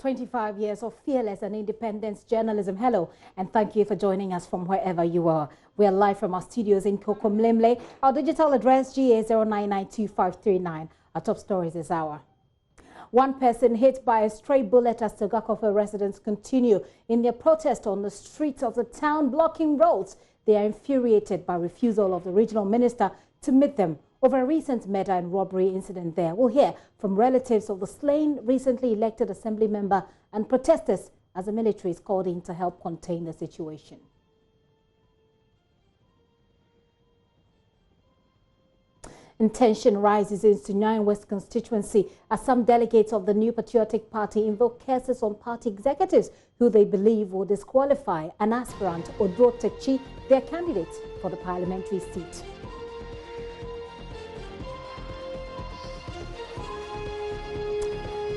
25 years of fearless and independent journalism. Hello, and thank you for joining us from wherever you are. We are live from our studios in Kokomlemle. Our digital address GA09925339. Our top stories this hour. One person hit by a stray bullet as Sogakope residents continue in their protest on the streets of the town, blocking roads. They are infuriated by refusal of the regional minister to meet them over a recent murder and robbery incident there. We'll hear from relatives of the slain recently elected assembly member and protesters as the military is called in to help contain the situation. Tension rises in Sunyani West constituency as some delegates of the New Patriotic Party invoke curses on party executives who they believe will disqualify an aspirant, Odro Tekchi, their candidate for the parliamentary seat.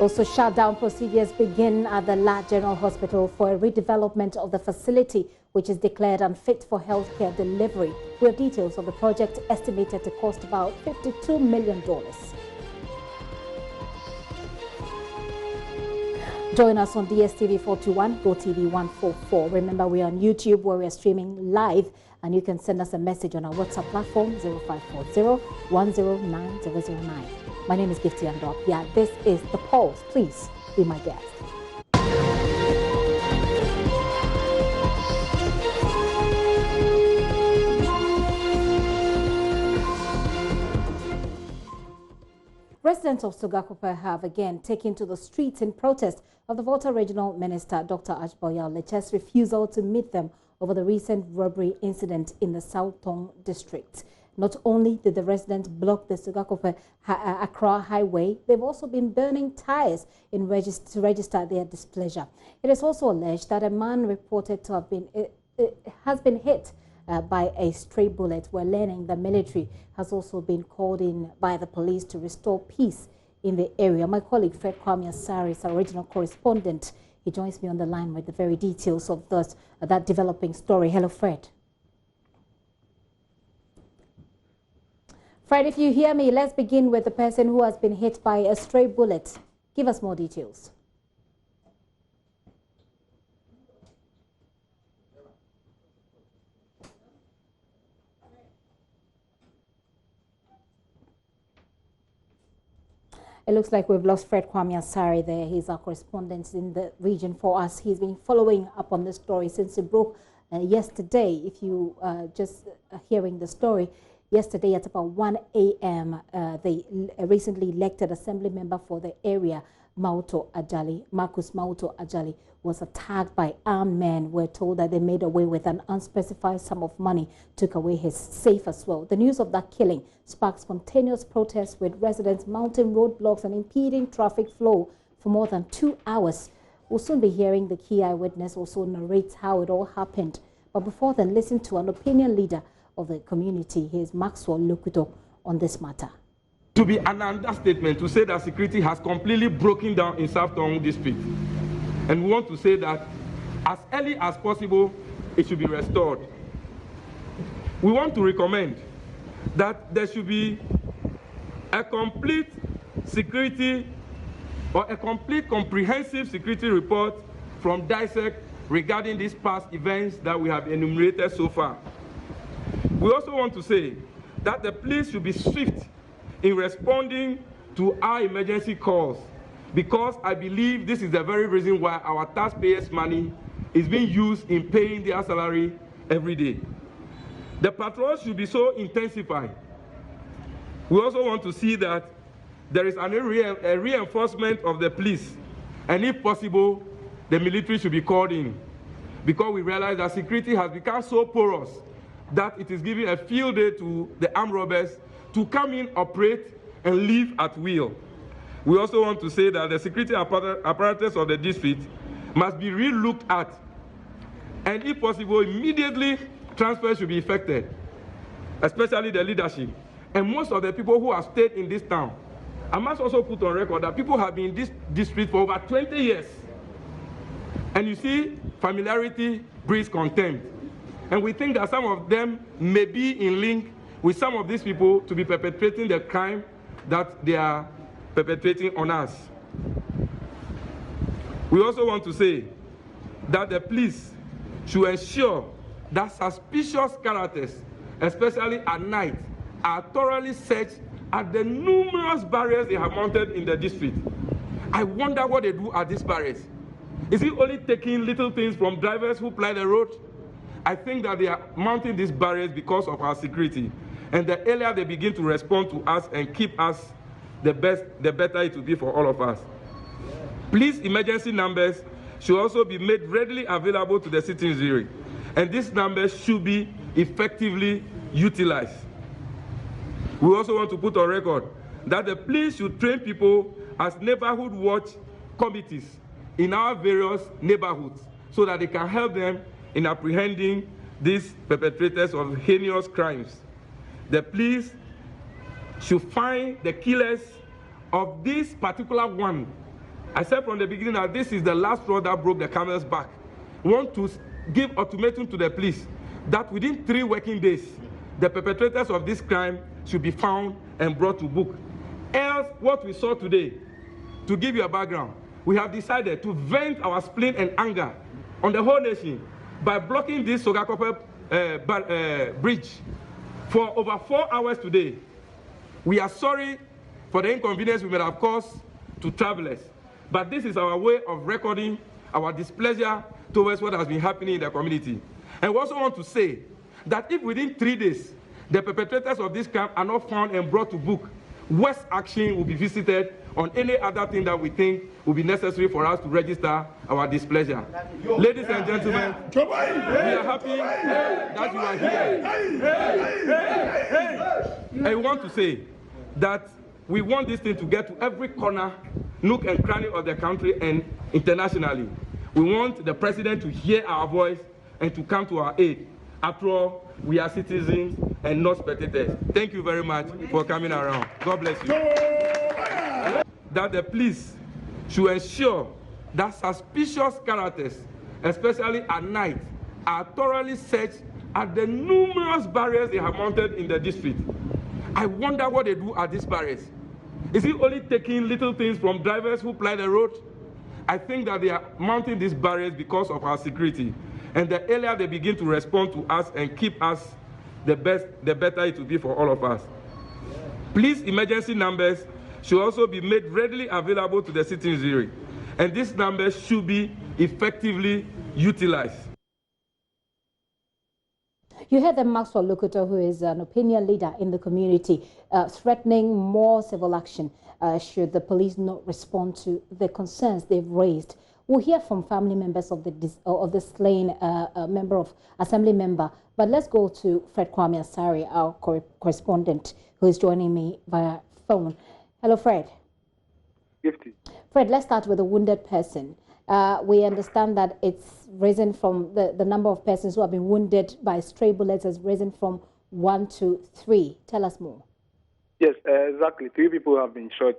Also, shutdown procedures begin at the La General Hospital for a redevelopment of the facility, which is declared unfit for healthcare delivery, with details of the project estimated to cost about $52 million. Join us on DSTV 421, GoTV 144. Remember, we are on YouTube where we are streaming live, and you can send us a message on our WhatsApp platform 0540-109-009. My name is Gifty Andop. Yeah, this is The Pulse. Please be my guest. Residents of Sogakope have again taken to the streets in protest of the Volta Regional Minister, Dr. Ajboya Leche's refusal to meet them over the recent robbery incident in the South Tong district. Not only did the residents block the Sogakope Accra highway, they've also been burning tires to register their displeasure. It is also alleged that a man reported to have been has been hit by a stray bullet. We're learning the military has also been called in by the police to restore peace in the area. My colleague Fred Kwame Asari is our regional correspondent. He joins me on the line with the very details of that developing story. Hello, Fred. Fred, if you hear me, let's begin with the person who has been hit by a stray bullet. Give us more details. It looks like we've lost Fred Kwame Asari there. He's our correspondent in the region for us. He's been following up on this story since it broke yesterday. If you just hearing the story, yesterday at about 1 a.m., the recently elected assembly member for the area, Marcus Mauto Ajali, was attacked by armed men. We're told that they made away with an unspecified sum of money, took away his safe as well. The news of that killing sparked spontaneous protests with residents mounting roadblocks and impeding traffic flow for more than 2 hours. We'll soon be hearing the key eyewitness also narrate how it all happened. But before then, listen to an opinion leader of the community. Here's Maxwell Lokuto on this matter. To be an understatement to say that security has completely broken down in South Tong district. And we want to say that as early as possible, it should be restored. We want to recommend that there should be a complete security or a complete comprehensive security report from DISEC regarding these past events that we have enumerated so far. We also want to say that the police should be swift in responding to our emergency calls, because I believe this is the very reason why our taxpayers' money is being used in paying their salary every day. The patrols should be so intensified. We also want to see that there is a reinforcement of the police, and if possible, the military should be called in, because we realize that security has become so porous that it is giving a field day to the armed robbers to come in, operate, and leave at will. We also want to say that the security apparatus of the district must be re-looked at, and if possible, immediately transfers should be effected, especially the leadership. And most of the people who have stayed in this town, I must also put on record that people have been in this district for over 20 years. And you see, familiarity breeds contempt. And we think that some of them may be in link with some of these people to be perpetrating the crime that they are perpetrating on us. We also want to say that the police should ensure that suspicious characters, especially at night, are thoroughly searched at the numerous barriers they have mounted in the district. I wonder what they do at these barriers. Is it only taking little things from drivers who ply the road? I think that they are mounting these barriers because of our security. And the earlier they begin to respond to us and keep us, the better it will be for all of us. Police emergency numbers should also be made readily available to the citizenry, and these numbers should be effectively utilized. We also want to put on record that the police should train people as neighborhood watch committees in our various neighborhoods so that they can help them in apprehending these perpetrators of heinous crimes. The police should find the killers of this particular one. I said from the beginning that this is the last straw that broke the camel's back. We want to give ultimatum to the police that within 3 working days, the perpetrators of this crime should be found and brought to book. Else, what we saw today, to give you a background, we have decided to vent our spleen and anger on the whole nation by blocking this Sogakope bridge for over 4 hours today. We are sorry for the inconvenience we may have caused to travelers, but this is our way of recording our displeasure towards what has been happening in the community. And we also want to say that if within 3 days the perpetrators of this crime are not found and brought to book, worse action will be visited on any other thing that we think will be necessary for us to register our displeasure. Ladies and gentlemen, we are happy that you are here. And we want to say that we want this thing to get to every corner, nook and cranny of the country and internationally. We want the president to hear our voice and to come to our aid. After all, we are citizens and not spectators. Thank you very much for coming around. God bless you. That the police should ensure that suspicious characters, especially at night, are thoroughly searched at the numerous barriers they have mounted in the district. I wonder what they do at these barriers. Is it only taking little things from drivers who ply the road? I think that they are mounting these barriers because of our security. And the earlier they begin to respond to us and keep us, the better it will be for all of us. Police emergency numbers should also be made readily available to the citizenry, and these numbers should be effectively utilized. You heard the Maxwell Lokuto, who is an opinion leader in the community, threatening more civil action should the police not respond to the concerns they've raised. We'll hear from family members of the slain assembly member. But let's go to Fred Kwame Asare, our correspondent, who is joining me via phone. Hello, Fred. 50. Fred, let's start with a wounded person. We understand that it's risen from the number of persons who have been wounded by stray bullets has risen from 1 to 3. Tell us more. Yes, exactly. 3 people have been shot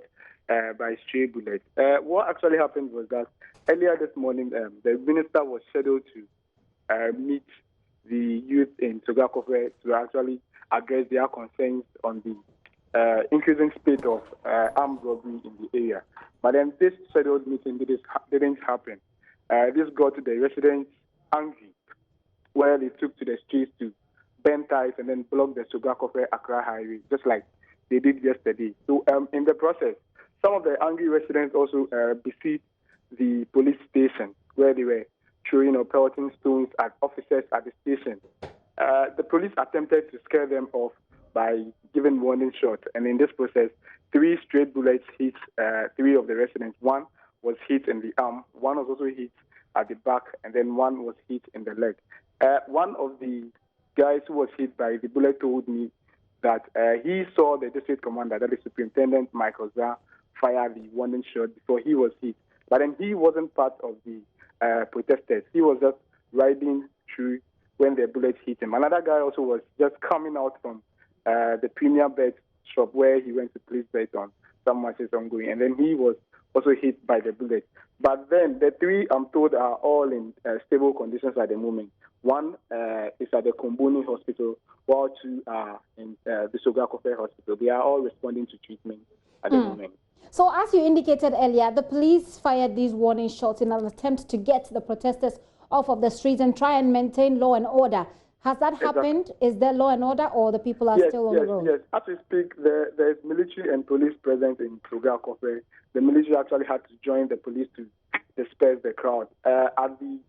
by stray bullets. What actually happened was that earlier this morning, the minister was scheduled to meet the youth in Sogakope to actually address their concerns on the increasing spate of armed robbery in the area. But then this scheduled meeting didn't happen. This got the residents angry, where they took to the streets to burn ties and then block the Sogakope-Accra highway, just like they did yesterday. So in the process, some of the angry residents also besieged the police station, where they were throwing or pelting stones at officers at the station. The police attempted to scare them off by giving warning shots, and in this process, 3 straight bullets hit 3 of the residents. 1 was hit in the arm, 1 was also hit at the back, and then 1 was hit in the leg. One of the guys who was hit by the bullet told me that he saw the district commander, that is Superintendent Michael Zah, fire the warning shot before he was hit. But then he wasn't part of the protesters. He was just riding through when the bullet hit him. Another guy also was just coming out from the Premier Bed shop where he went to place bets on some matches ongoing, and then he was also hit by the bullet. But then the 3, I'm told, are all in stable conditions at the moment. 1 is at the Komboni Hospital, while 2 are in the Sogakope Hospital. They are all responding to treatment at the moment. So as you indicated earlier, the police fired these warning shots in an attempt to get the protesters off of the streets and try and maintain law and order. Has that happened? Is there law and order, or the people are still on the road? Yes, as we speak, there is military and police presence in Sogakope. The military actually had to join the police to disperse the crowd. At the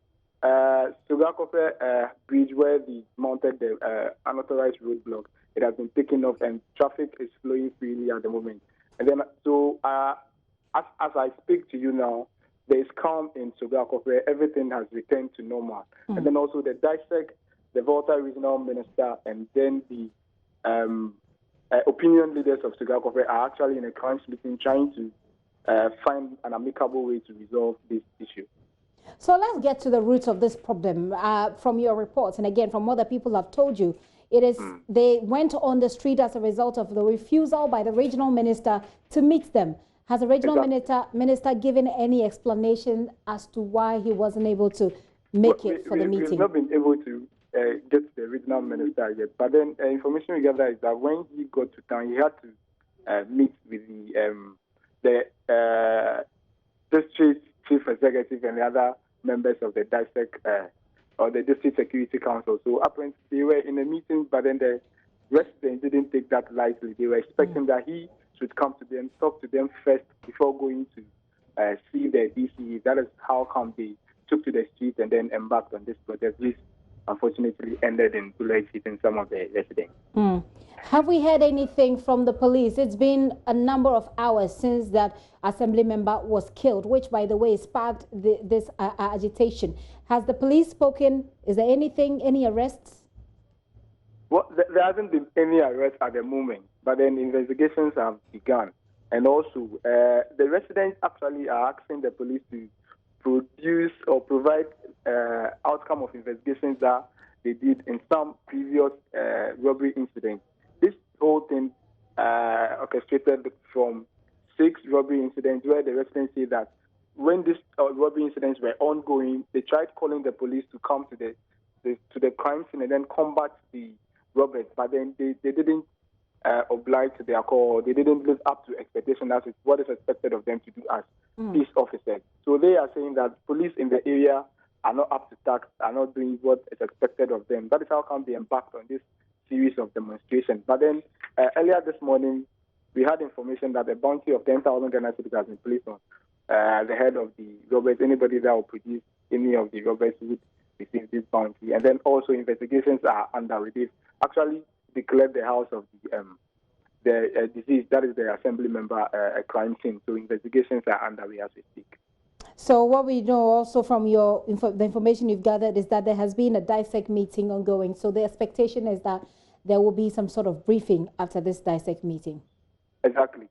Sogakope bridge where they mounted the unauthorized roadblock, it has been taken off and traffic is flowing freely at the moment. And then, so as I speak to you now, there is calm in Sogakope. Everything has returned to normal. And then also the DISEC, the Volta Regional Minister, and then the opinion leaders of Sogakope are actually in a crunch meeting trying to find an amicable way to resolve this issue. So let's get to the roots of this problem. From your reports, and again, from what the people have told you, it is they went on the street as a result of the refusal by the regional minister to meet them. Has the regional minister given any explanation as to why he wasn't able to make it for the meeting? We've not been able to get the regional minister yet. But then information we gather is that when he got to town, he had to meet with the district chief executive and the other members of the DISEC or the district security council. So apparently they were in a meeting, but then the residents didn't take that lightly. They were expecting that he should come to them, talk to them first before going to see the DCE. That is how come they took to the street and then embarked on this protest, which unfortunately ended in bullets hitting some of the residents. Have we heard anything from the police? It's been a number of hours since that assembly member was killed, which, by the way, sparked this agitation. Has the police spoken? Is there anything, any arrests? Well, there hasn't been any arrests at the moment, but then investigations have begun. And also, the residents actually are asking the police to produce or provide outcome of investigations that they did in some previous robbery incidents. This whole thing orchestrated from 6 robbery incidents where the residents say that when these robbery incidents were ongoing, they tried calling the police to come to the crime scene and then combat the robbers, but then they didn't oblige to their call. They didn't live up to expectation. That is what is expected of them to do as peace officers. So they are saying that police in the area are not up to task, are not doing what is expected of them. That is how come they embarked on this series of demonstrations. But then earlier this morning, we had information that a bounty of 10,000 Ghana cedis has been placed on the head of the robbers. Anybody that will produce any of the robbers would receive this bounty. And then also investigations are underway. They've actually declared the house of the deceased, that is the assembly member, a crime scene. So investigations are underway as we speak. So what we know also from the information you've gathered is that there has been a DISEC meeting ongoing. So the expectation is that there will be some sort of briefing after this DISEC meeting. Exactly,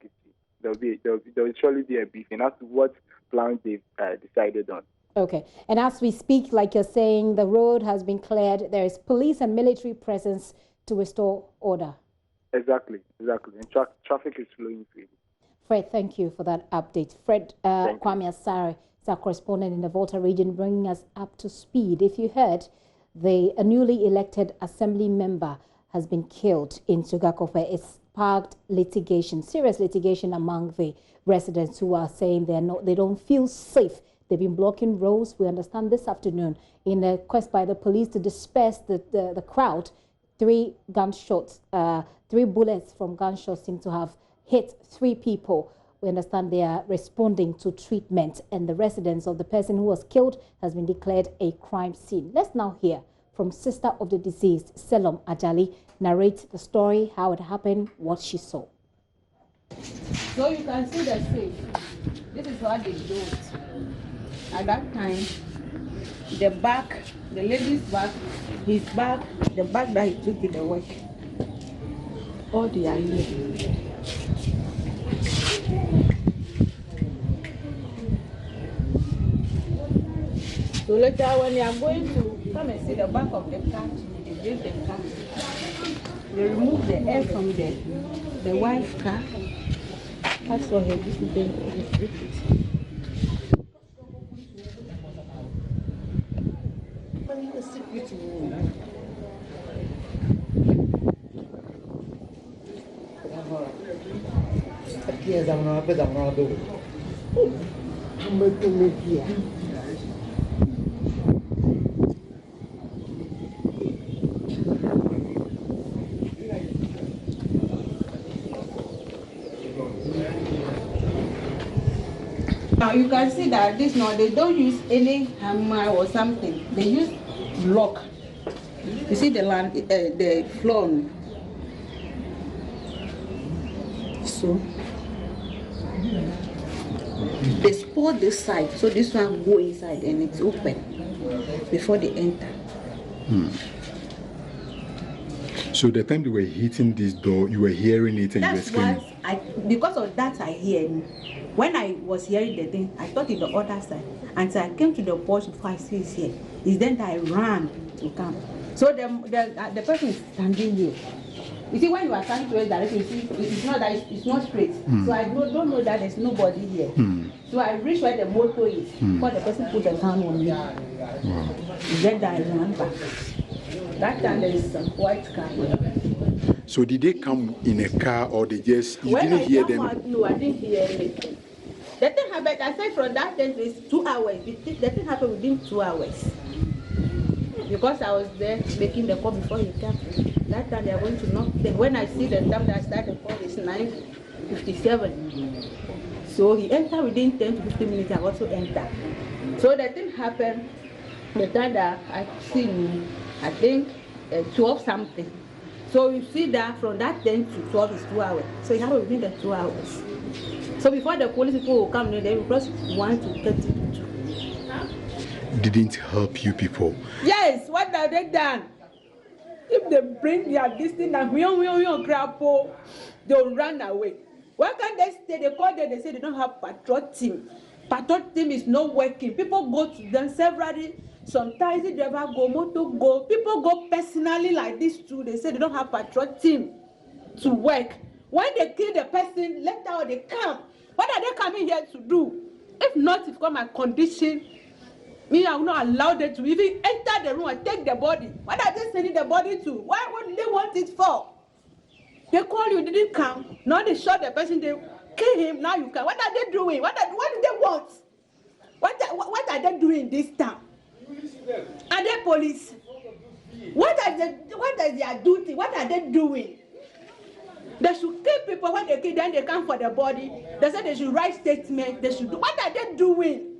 there will surely be a briefing as to what plans they've decided on. Okay, and as we speak, like you're saying, the road has been cleared. There is police and military presence to restore order. Exactly, and traffic is flowing freely. Fred, thank you for that update. Fred Kwame Asare is our correspondent in the Volta region, bringing us up to speed. If you heard, a newly elected assembly member has been killed in Sogakope. It sparked litigation, serious litigation among the residents who are saying they don't feel safe. They've been blocking roads. We understand this afternoon in a quest by the police to disperse the crowd. 3 gunshots, 3 bullets from gunshots seem to have hit 3 people. We understand they are responding to treatment, and the residence of the person who was killed has been declared a crime scene. Let's now hear from sister of the deceased, Selom Ajali, narrate the story, how it happened, what she saw. So you can see the street. This is what they do. At that time, the back, the lady's back, his back, the back that he took to the work, all the are here. So later when they are going to come and see the back of the car, they break the car. They remove the air from the wife's car. That's what he did. Yes, I'm not better. I'm not doing. I'm going to make here. Now you can see that this now they don't use any hammer or something. They use block. You see the land, the floor. So they spoil this side, so this one go inside and it's open before they enter. So the time they were hitting this door, you were hearing it and That's you were what screaming. because of that I hear. When I was hearing the thing, I thought in the other side. Until I came to the porch before I see it's here. It's then that I ran to come. So the person is standing here. You see, when you are standing towards directly, you see it's not that it's not straight. So I don't know that there's nobody here. So I reached where the motor is. Before the person put the gun on me. It's then that I ran back. That time there is some white car. So did they come in a car or they just, you When didn't I hear come them? out, no, I didn't hear anything. The thing happened, I said from that day it's 2 hours. The thing happened within 2 hours. Because I was there making the call before he came. That time they are going to knock. Then when I see the time that I started the call, it's 9:57. So he entered within 10 to 15 minutes, I also entered. So the thing happened, the time that I see me, I think 12 something. So you see that from that 10 to 12 is 2 hours. So it happened within the 2 hours. So before the police people will come, they will cross 1 to 30. Didn't help you people. Yes, what have they done? If they bring their distance and we grapple, they'll run away. Why can't they stay? They call them, they say they don't have patrol team. Patrol team is not working. People go to them severally. Sometimes they never go, motor go. People go personally like this too. They say they don't have patrol team to work. When they kill the person, later they come. What are they coming here to do? If not, it's got my condition. Me, I will not allow them to even enter the room and take the body. What are they sending the body to? Why would they want it for? They call you, didn't come. Now they shot the person, they kill him, now you come. What are they doing? What do they want? What are they doing this time? Are they police? What is their duty? What are they doing? They should kill people. When they kill, then they come for the body. They say they should write statement. They should do. What are they doing?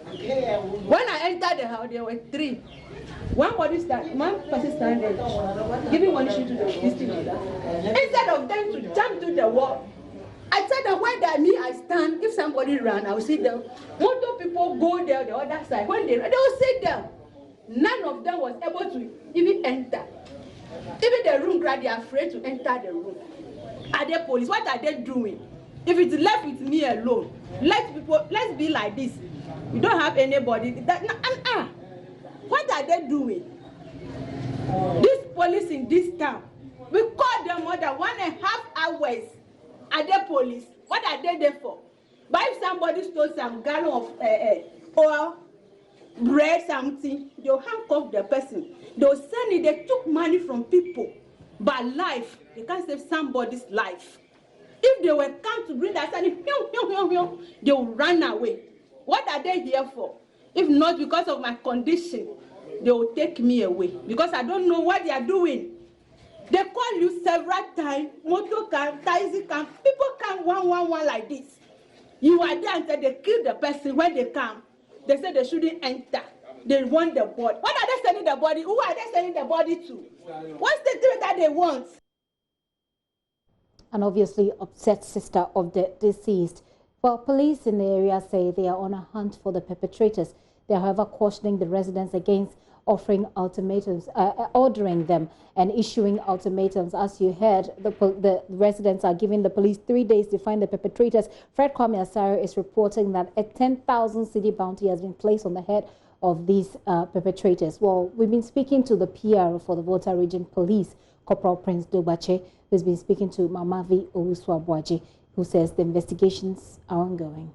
When I entered the house, there were 3. One person standing, giving one issue to the district. Instead of them to jump to the wall, I said that where I stand, if somebody ran, I will see them. Motor people go there the other side. When they will sit them. None of them was able to even enter. Even the room crowd, they are afraid to enter the room. Are they police? What are they doing? If it's left with me alone, let's be like this. You don't have anybody. What are they doing? This police in this town, we call them more than 1.5 hours. Are they police? What are they there for? But if somebody stole some gallon of oil, bread, something, they'll handcuff the person. They'll send it. They took money from people. But life, they can't save somebody's life. If they were come to bring that money, they will run away. What are they here for? If not because of my condition, they will take me away because I don't know what they are doing. They call you several times, motor can, taxi can, people come one like this. You are there until they kill the person. When they come, they say they shouldn't enter. They want the body. What are they sending the body? Who are they sending the body to? What's the thing that they want? An obviously upset sister of the deceased. Well, police in the area say they are on a hunt for the perpetrators. They are, however, cautioning the residents against offering ultimatums, ordering them and issuing ultimatums. As you heard, the residents are giving the police 3 days to find the perpetrators. Fred Kwame Asare is reporting that a 10,000 cedi bounty has been placed on the head of these perpetrators. Well, we've been speaking to the PR for the Volta Region Police, Corporal Prince Dobache, who's been speaking to Mamavi Owusu-Abuaji, who says the investigations are ongoing.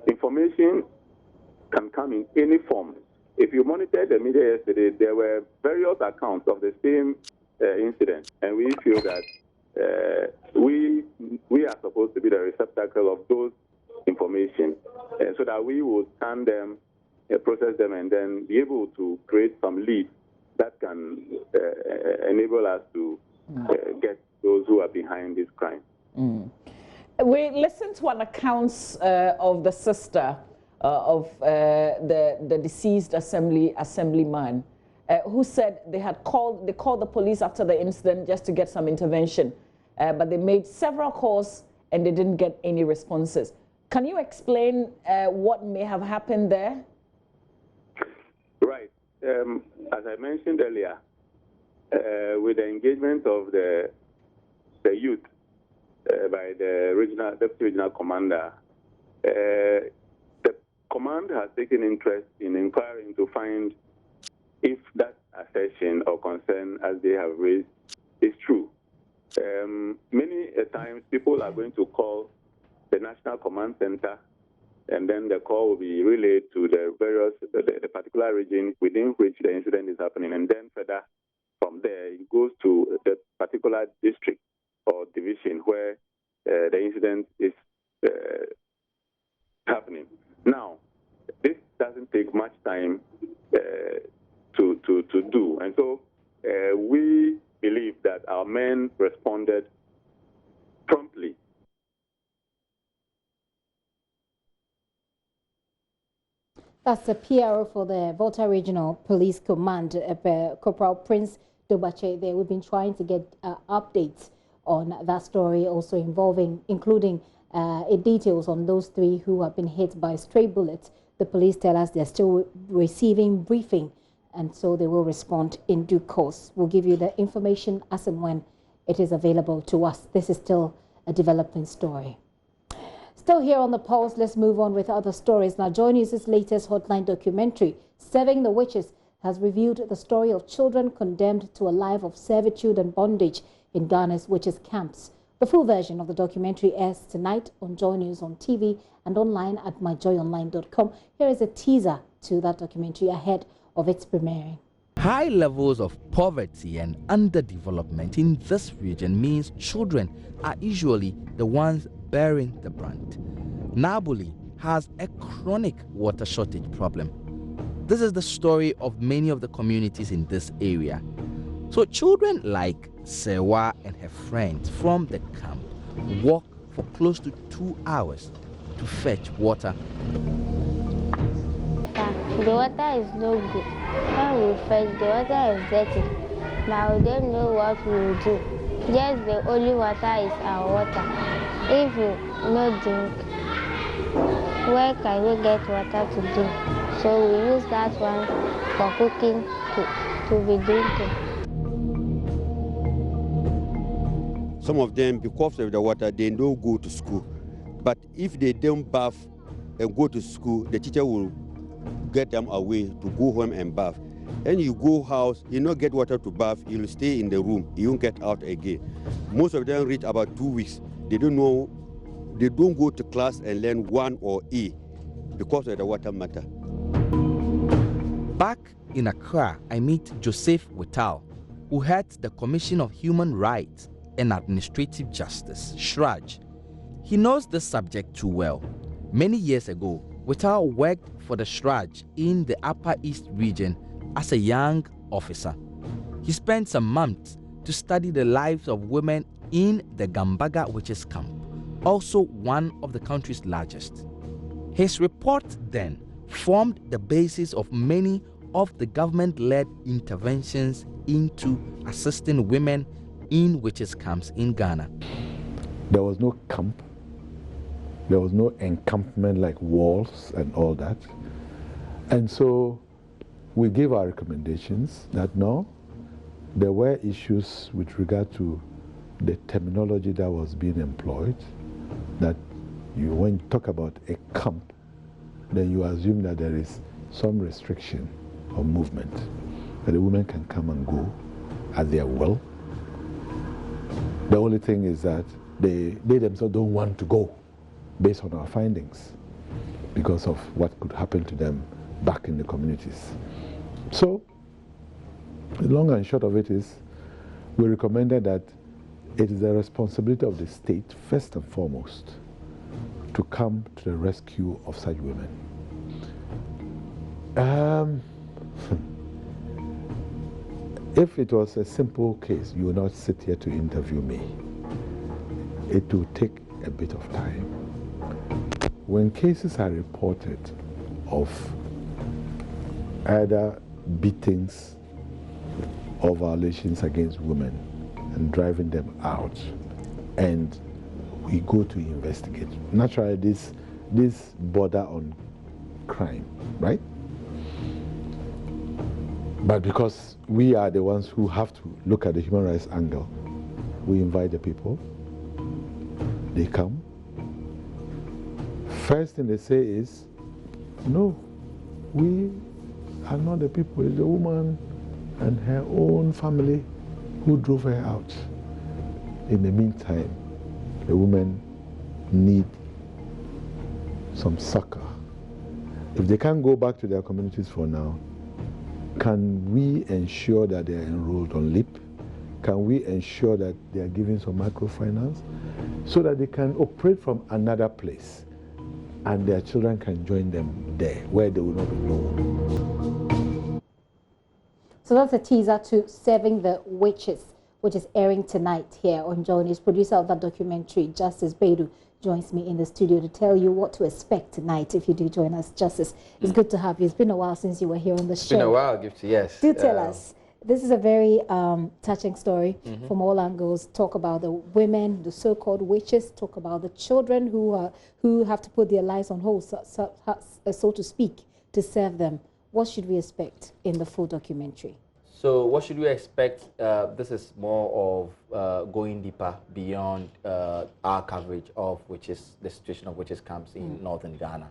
Information can come in any form. If you monitor the media yesterday, there were various accounts of the same incident, and we feel that we are supposed to be the receptacle of those information, so that we will scan them, process them, and then be able to create some leads that can enable us to get those who are behind this crime. We listened to an account of the sister of the deceased assemblyman, who said they called the police after the incident just to get some intervention, but they made several calls and they didn't get any responses. Can you explain what may have happened there? Right. As I mentioned earlier, with the engagement of the youth by the deputy regional commander, the command has taken interest in inquiring to find if that assertion or concern as they have raised is true. Many times people are going to call the National Command Center, and then the call will be relayed to the particular region within which the incident is happening, and then further from there it goes to the particular district or division where the incident is happening. Now, this doesn't take much time to do, and so we believe that our men responded promptly. That's the PRO for the Volta Regional Police Command, Corporal Prince Dobache. There, we've been trying to get updates on that story, also including details on those 3 who have been hit by stray bullets. The police tell us they're still receiving briefing, and so they will respond in due course. We'll give you the information as and when it is available to us. This is still a developing story. Still here on the Pulse, let's move on with other stories. Now, JoyNews' latest Hotline documentary, Serving the Witches, has reviewed the story of children condemned to a life of servitude and bondage in Ghana's witches' camps. The full version of the documentary airs tonight on JoyNews on TV and online at myjoyonline.com. Here is a teaser to that documentary ahead of its premiering. High levels of poverty and underdevelopment in this region means children are usually the ones bearing the brunt. Nabuli has a chronic water shortage problem. This is the story of many of the communities in this area. So children like Sewa and her friends from the camp walk for close to 2 hours to fetch water. The water is no good. When we fetch, the water is dirty. Now we don't know what we will do. Just the only water is our water. If you no drink, where can we get water to drink? So we use that one for cooking to be drinking. Some of them, because of the water, they don't go to school. But if they don't bath and go to school, the teacher will get them away to go home and bath. And you go house, you don't get water to bath, you'll stay in the room, you won't get out again. Most of them reach about 2 weeks. They don't know, they don't go to class and learn 1 or A because of the water matter. Back in Accra, I meet Joseph Whittal, who heads the Commission of Human Rights and Administrative Justice, SHRAJ. He knows this subject too well. Many years ago, Whittal worked for the SHRAJ in the Upper East region as a young officer. He spent some months to study the lives of women in the Gambaga witches camp, also one of the country's largest. His report then formed the basis of many of the government-led interventions into assisting women in witches camps in Ghana. There was no camp. There was no encampment like walls and all that. And so we gave our recommendations that no, there were issues with regard to the terminology that was being employed, that when you talk about a camp, then you assume that there is some restriction of movement, that the women can come and go at their will. The only thing is that they themselves don't want to go based on our findings because of what could happen to them back in the communities. So, the long and short of it is, we recommended that it is the responsibility of the state, first and foremost, to come to the rescue of such women. If it was a simple case, you would not sit here to interview me. It will take a bit of time. When cases are reported of either beatings or violations against women and driving them out, and we go to investigate. Naturally, this border on crime, right? But because we are the ones who have to look at the human rights angle, we invite the people. They come. First thing they say is, no, we are not the people. It's the woman and her own family who drove her out. In the meantime, the women need some succor. If they can't go back to their communities for now, can we ensure that they are enrolled on LEAP? Can we ensure that they are given some microfinance so that they can operate from another place and their children can join them there where they will not be known? So that's a teaser to Serving the Witches, which is airing tonight here on JoyNews. Producer of that documentary, Justice Bedu, joins me in the studio to tell you what to expect tonight if you do join us. Justice, it's good to have you. It's been a while since you were here on the show. It's been a while, Gifty, yes. Do tell us. This is a very touching story from all angles. Talk about the women, the so-called witches. Talk about the children who have to put their lives on hold, so to speak, to serve them. What should we expect in the full documentary? So what should we expect? This is more of going deeper beyond our coverage of the situation of witches camps in northern Ghana.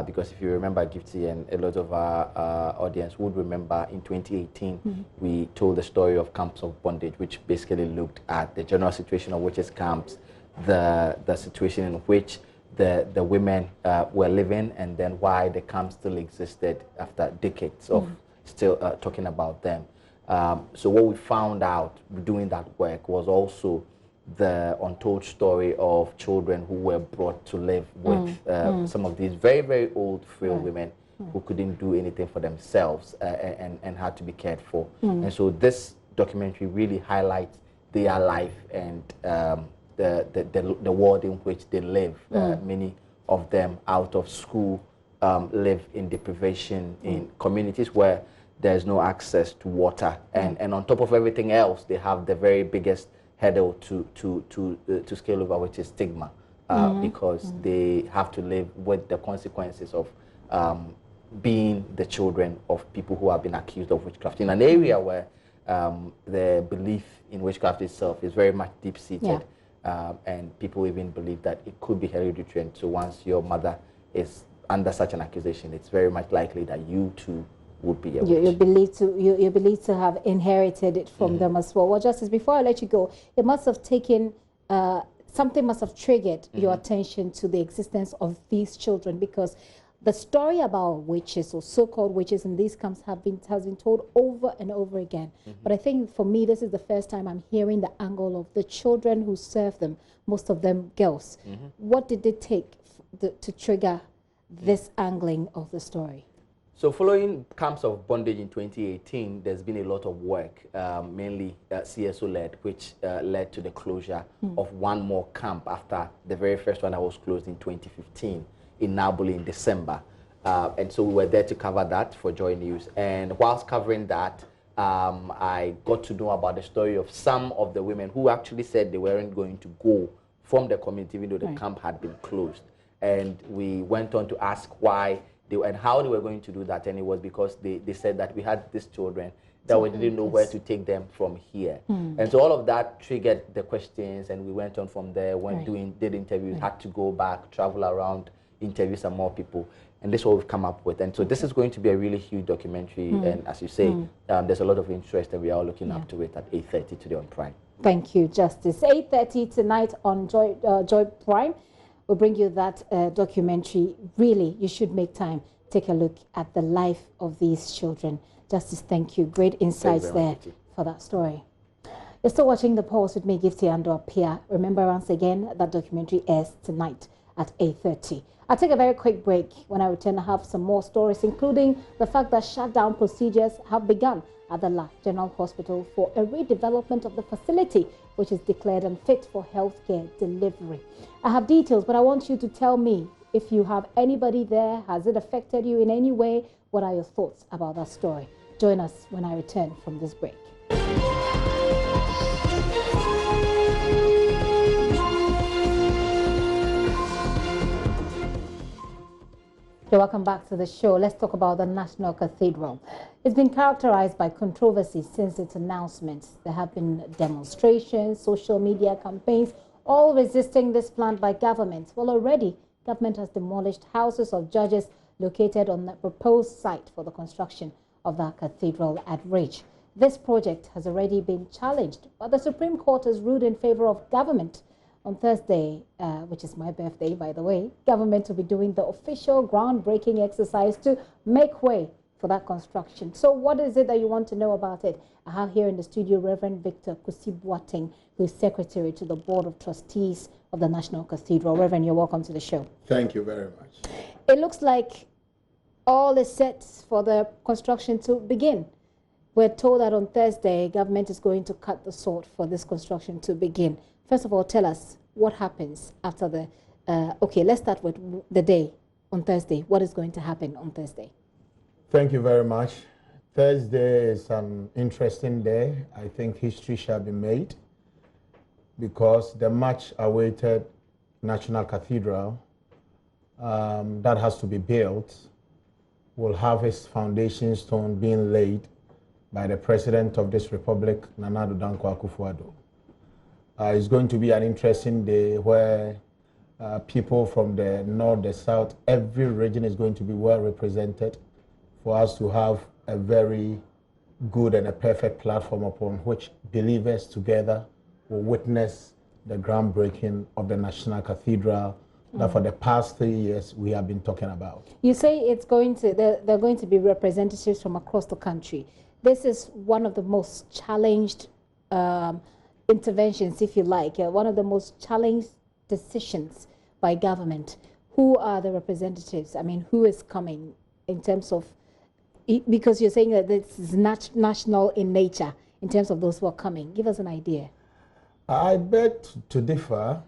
Because if you remember, Gifty, and a lot of our audience would remember, in 2018, we told the story of camps of bondage, which basically looked at the general situation of witches camps, the situation in which the women were living, and then why the camp still existed after decades of still talking about them. So what we found out doing that work was also the untold story of children who were brought to live with some of these very, very old, frail women who couldn't do anything for themselves and had to be cared for. And so this documentary really highlights their life and the world in which they live. Many of them out of school live in deprivation in communities where there's no access to water. And on top of everything else, they have the very biggest hurdle to scale over, which is stigma, because they have to live with the consequences of being the children of people who have been accused of witchcraft in an area where the belief in witchcraft itself is very much deep-seated, and people even believe that it could be hereditary. And so once your mother is under such an accusation, it's very much likely that you too would be a witch. You're believed to have inherited it from them as well. Well, Justice, before I let you go, it must have taken, something must have triggered your attention to the existence of these children, because the story about witches or so-called witches in these camps has been told over and over again. But I think for me, this is the first time I'm hearing the angle of the children who serve them, most of them girls. What did it take to trigger this angling of the story? So following camps of bondage in 2018, there's been a lot of work, mainly CSO-led, which led to the closure of one more camp after the very first one that was closed in 2015 in Naboli in December. And so we were there to cover that for JoyNews. And whilst covering that, I got to know about the story of some of the women who actually said they weren't going to go from the community, even though the camp had been closed. And we went on to ask why and how they were going to do that, and it was because they said that we had these children that we didn't know where to take them from here. And so all of that triggered the questions, and we went on from there, did interviews, had to go back, travel around, interview some more people, and this is what we've come up with. And so this is going to be a really huge documentary, and as you say, there's a lot of interest, and we are looking up to it at 8:30 today on Prime. Thank you, Justice. 8:30 tonight on Joy Prime. We'll bring you that documentary. Really, you should make time. Take a look at the life of these children. Justice, thank you. Great insights there for that story. You're still watching The Pulse with me, Gifty Ando Apia. Remember, once again, that documentary airs tonight at 8:30. I'll take a very quick break. When I return, I have some more stories, including the fact that shutdown procedures have begun at the La General Hospital for a redevelopment of the facility, which is declared unfit for healthcare delivery. I have details, but I want you to tell me if you have anybody there. Has it affected you in any way? What are your thoughts about that story? Join us when I return from this break. Welcome back to the show. Let's talk about the National Cathedral. It's been characterized by controversy since its announcement. There have been demonstrations, social media campaigns, all resisting this plan by government. Well, already, government has demolished houses of judges located on the proposed site for the construction of the cathedral at Ridge. This project has already been challenged, but the Supreme Court has ruled in favor of government. On Thursday, which is my birthday, by the way, government will be doing the official groundbreaking exercise to make way for that construction. So what is it that you want to know about it? I have here in the studio Reverend Victor Kusi-Boateng, who is Secretary to the Board of Trustees of the National Cathedral. Reverend, you're welcome to the show. Thank you very much. It looks like all is set for the construction to begin. We're told that on Thursday, government is going to cut the sort for this construction to begin. First of all, tell us what happens after the, okay, let's start with the day on Thursday. What is going to happen on Thursday? Thank you very much. Thursday is an interesting day. I think history shall be made because the much awaited National Cathedral that has to be built will have its foundation stone being laid by the President of this Republic, Nana Addo Dankwa Akufo-Addo. It's going to be an interesting day where people from the north, the south, every region is going to be well represented for us to have a very good and a perfect platform upon which believers together will witness the groundbreaking of the National Cathedral that for the past 3 years we have been talking about. You say it's going to, there are going to be representatives from across the country. This is one of the most challenged interventions, if you like, one of the most challenged decisions by government. Who are the representatives? I mean, who is coming in terms of, because you're saying that this is national in nature, in terms of those who are coming. Give us an idea. I beg to differ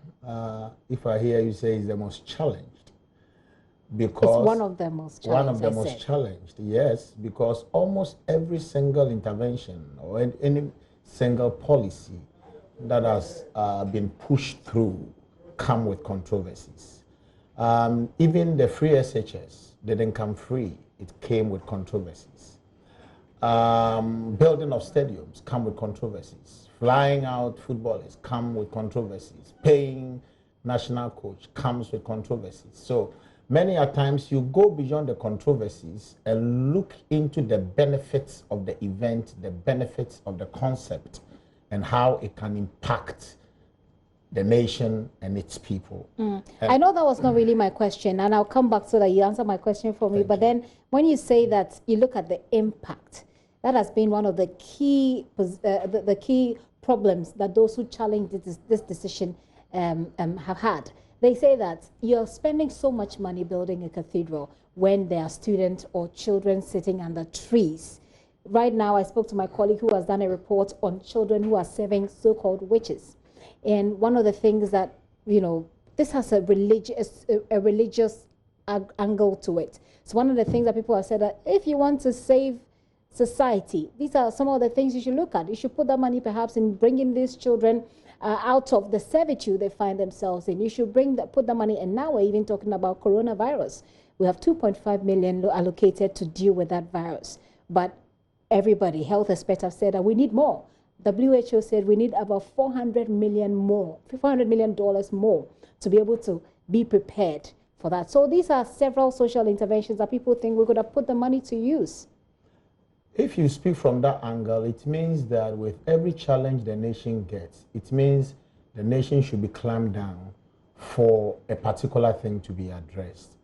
if I hear you say it's the most challenged. Because it's one of the most challenged. One of the most challenged, yes, because almost every single intervention or any single policy that has been pushed through come with controversies. Even the free SHS didn't come free. It came with controversies. Building of stadiums come with controversies. Flying out footballers come with controversies. Paying national coach comes with controversies. So many a times you go beyond the controversies and look into the benefits of the event, the benefits of the concept, and how it can impact the nation and its people. I know that was not really my question, and I'll come back so that you answer my question for me. But then when you say that you look at the impact, that has been one of the key the key problems that those who challenge this decision have had. They say that you're spending so much money building a cathedral when there are students or children sitting under trees. Right now, I spoke to my colleague who has done a report on children who are serving so-called witches. And one of the things that, you know, this has a religious angle to it. So one of the things that people have said that if you want to save society, these are some of the things you should look at. You should put that money perhaps in bringing these children out of the servitude they find themselves in. You should put the money, and now we're even talking about coronavirus. We have 2.5 million allocated to deal with that virus. But everybody, health experts have said that we need more. WHO said we need about $400 million more to be able to be prepared for that. So these are several social interventions that people think we could have put the money to use. If you speak from that angle, it means that with every challenge the nation gets, it means the nation should be clamped down for a particular thing to be addressed.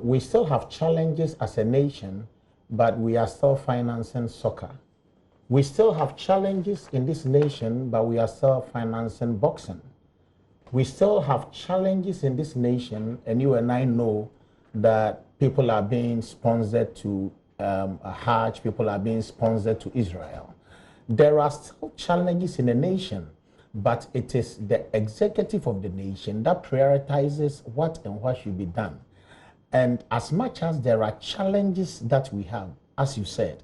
We still have challenges as a nation, but we are still financing soccer. We still have challenges in this nation, but we are still financing boxing. We still have challenges in this nation, and you and I know that people are being sponsored to a Hajj, people are being sponsored to Israel. There are still challenges in the nation, but it is the executive of the nation that prioritizes what and what should be done. And as much as there are challenges that we have, as you said,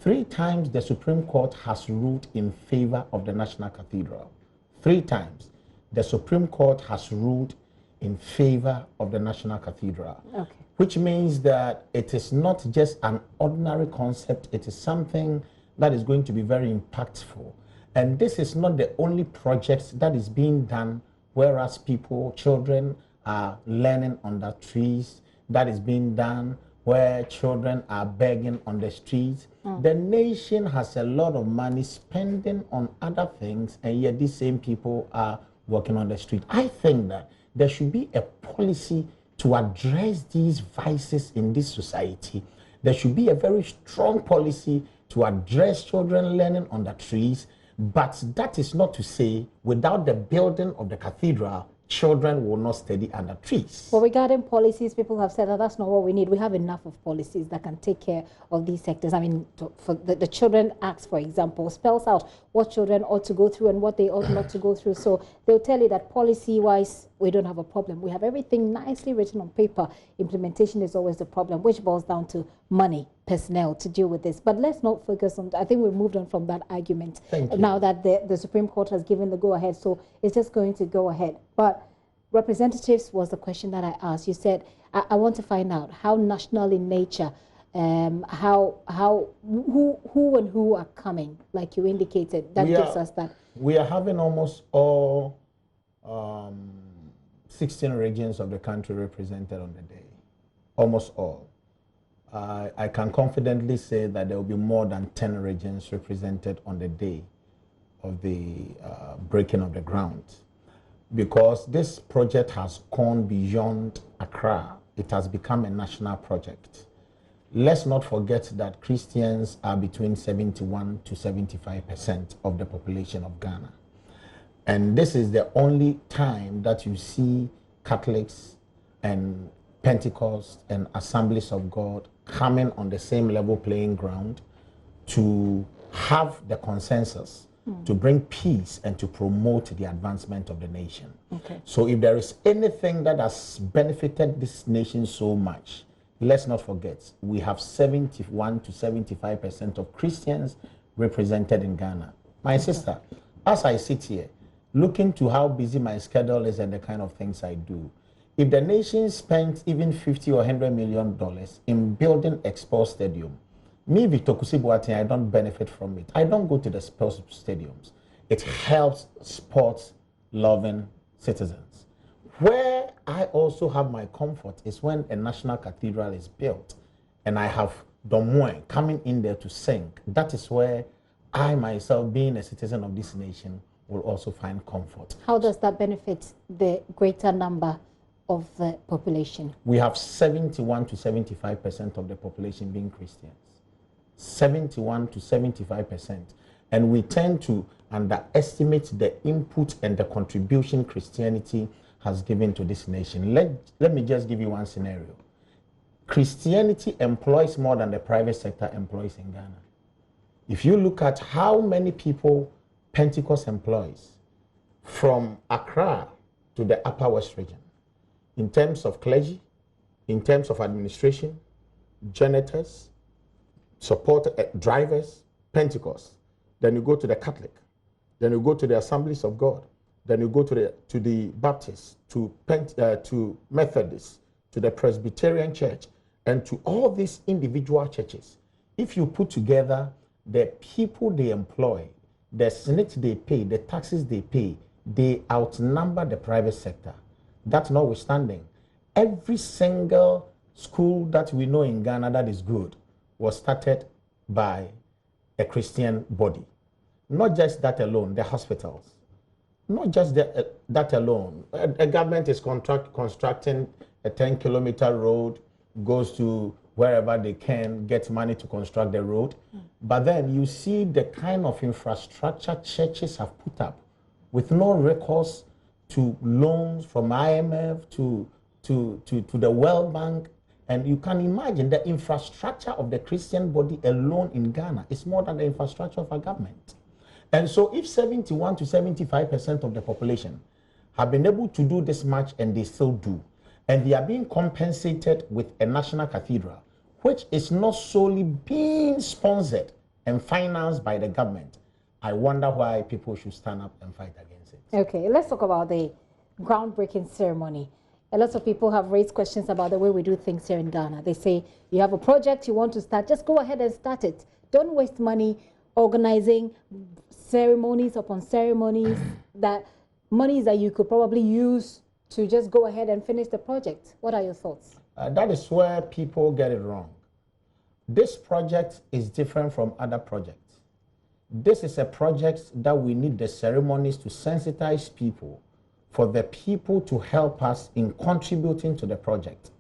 3 times the Supreme Court has ruled in favor of the National Cathedral. 3 times the Supreme Court has ruled in favor of the National Cathedral. Okay. Which means that it is not just an ordinary concept, it is something that is going to be very impactful. And this is not the only project that is being done, whereas children are learning under trees, that is being done where children are begging on the streets. The nation has a lot of money spending on other things, and yet these same people are working on the street. I think that there should be a policy to address these vices in this society. There should be a very strong policy to address children learning on the trees, but that is not to say without the building of the cathedral, children will not study under trees. Well, regarding policies, people have said that that's not what we need. We have enough of policies that can take care of these sectors. I mean, for the Children Act, for example, spells out what children ought to go through and what they ought not to go through. So they'll tell you that policy-wise, we don't have a problem. We have everything nicely written on paper. Implementation is always the problem, which boils down to money, personnel to deal with this. But let's not focus on, I think we've moved on from that argument. Now that the Supreme Court has given the go-ahead, so it's just going to go ahead. But representatives was the question that I asked. You said, I want to find out how national in nature, who and who are coming, like you indicated, that gives us that. We are having almost all 16 regions of the country represented on the day, almost all. I can confidently say that there will be more than 10 regions represented on the day of the breaking of the ground, because this project has gone beyond Accra. It has become a national project. Let's not forget that Christians are between 71 to 75% of the population of Ghana. And this is the only time that you see Catholics and Pentecost and Assemblies of God coming on the same level playing ground to have the consensus, to bring peace and to promote the advancement of the nation. Okay. So if there is anything that has benefited this nation so much, let's not forget, we have 71 to 75% of Christians represented in Ghana. My sister, as I sit here, looking to how busy my schedule is and the kind of things I do, if the nation spent even $50 or $100 million in building a sports stadium, me, Victor Kusibuati, I don't benefit from it. I don't go to the sports stadiums. It helps sports-loving citizens. Where I also have my comfort is when a national cathedral is built and I have Domoen coming in there to sing. That is where I myself, being a citizen of this nation, will also find comfort. How does that benefit the greater number of the population? We have 71 to 75% of the population being Christians. 71 to 75%. And we tend to underestimate the input and the contribution Christianity has given to this nation. Let me just give you one scenario. Christianity employs more than the private sector employs in Ghana. If you look at how many people Pentecost employs from Accra to the Upper West region, in terms of clergy, in terms of administration, janitors, support drivers, Pentecost. Then you go to the Catholic. Then you go to the Assemblies of God. Then you go to the Baptists, to Methodists, to the Presbyterian Church, and to all these individual churches. If you put together the people they employ, the Senate they pay, the taxes they pay, they outnumber the private sector. That notwithstanding, every single school that we know in Ghana that is good was started by a Christian body. Not just that alone, the hospitals. Not just that alone. A government is constructing a 10-kilometer road, goes to wherever they can, get money to construct the road. But then you see the kind of infrastructure churches have put up with no recourse to loans from IMF to the World Bank. And you can imagine the infrastructure of the Christian body alone in Ghana is more than the infrastructure of our government. And so if 71 to 75% of the population have been able to do this much, and they still do, and they are being compensated with a national cathedral, which is not solely being sponsored and financed by the government, I wonder why people should stand up and fight against it. Okay, let's talk about the groundbreaking ceremony. A lot of people have raised questions about the way we do things here in Ghana. They say, you have a project you want to start, just go ahead and start it. Don't waste money organizing ceremonies upon ceremonies, that monies that you could probably use to just go ahead and finish the project. What are your thoughts? That is where people get it wrong. This project is different from other projects. This is a project that we need the ceremonies to sensitize people, for the people to help us in contributing to the project.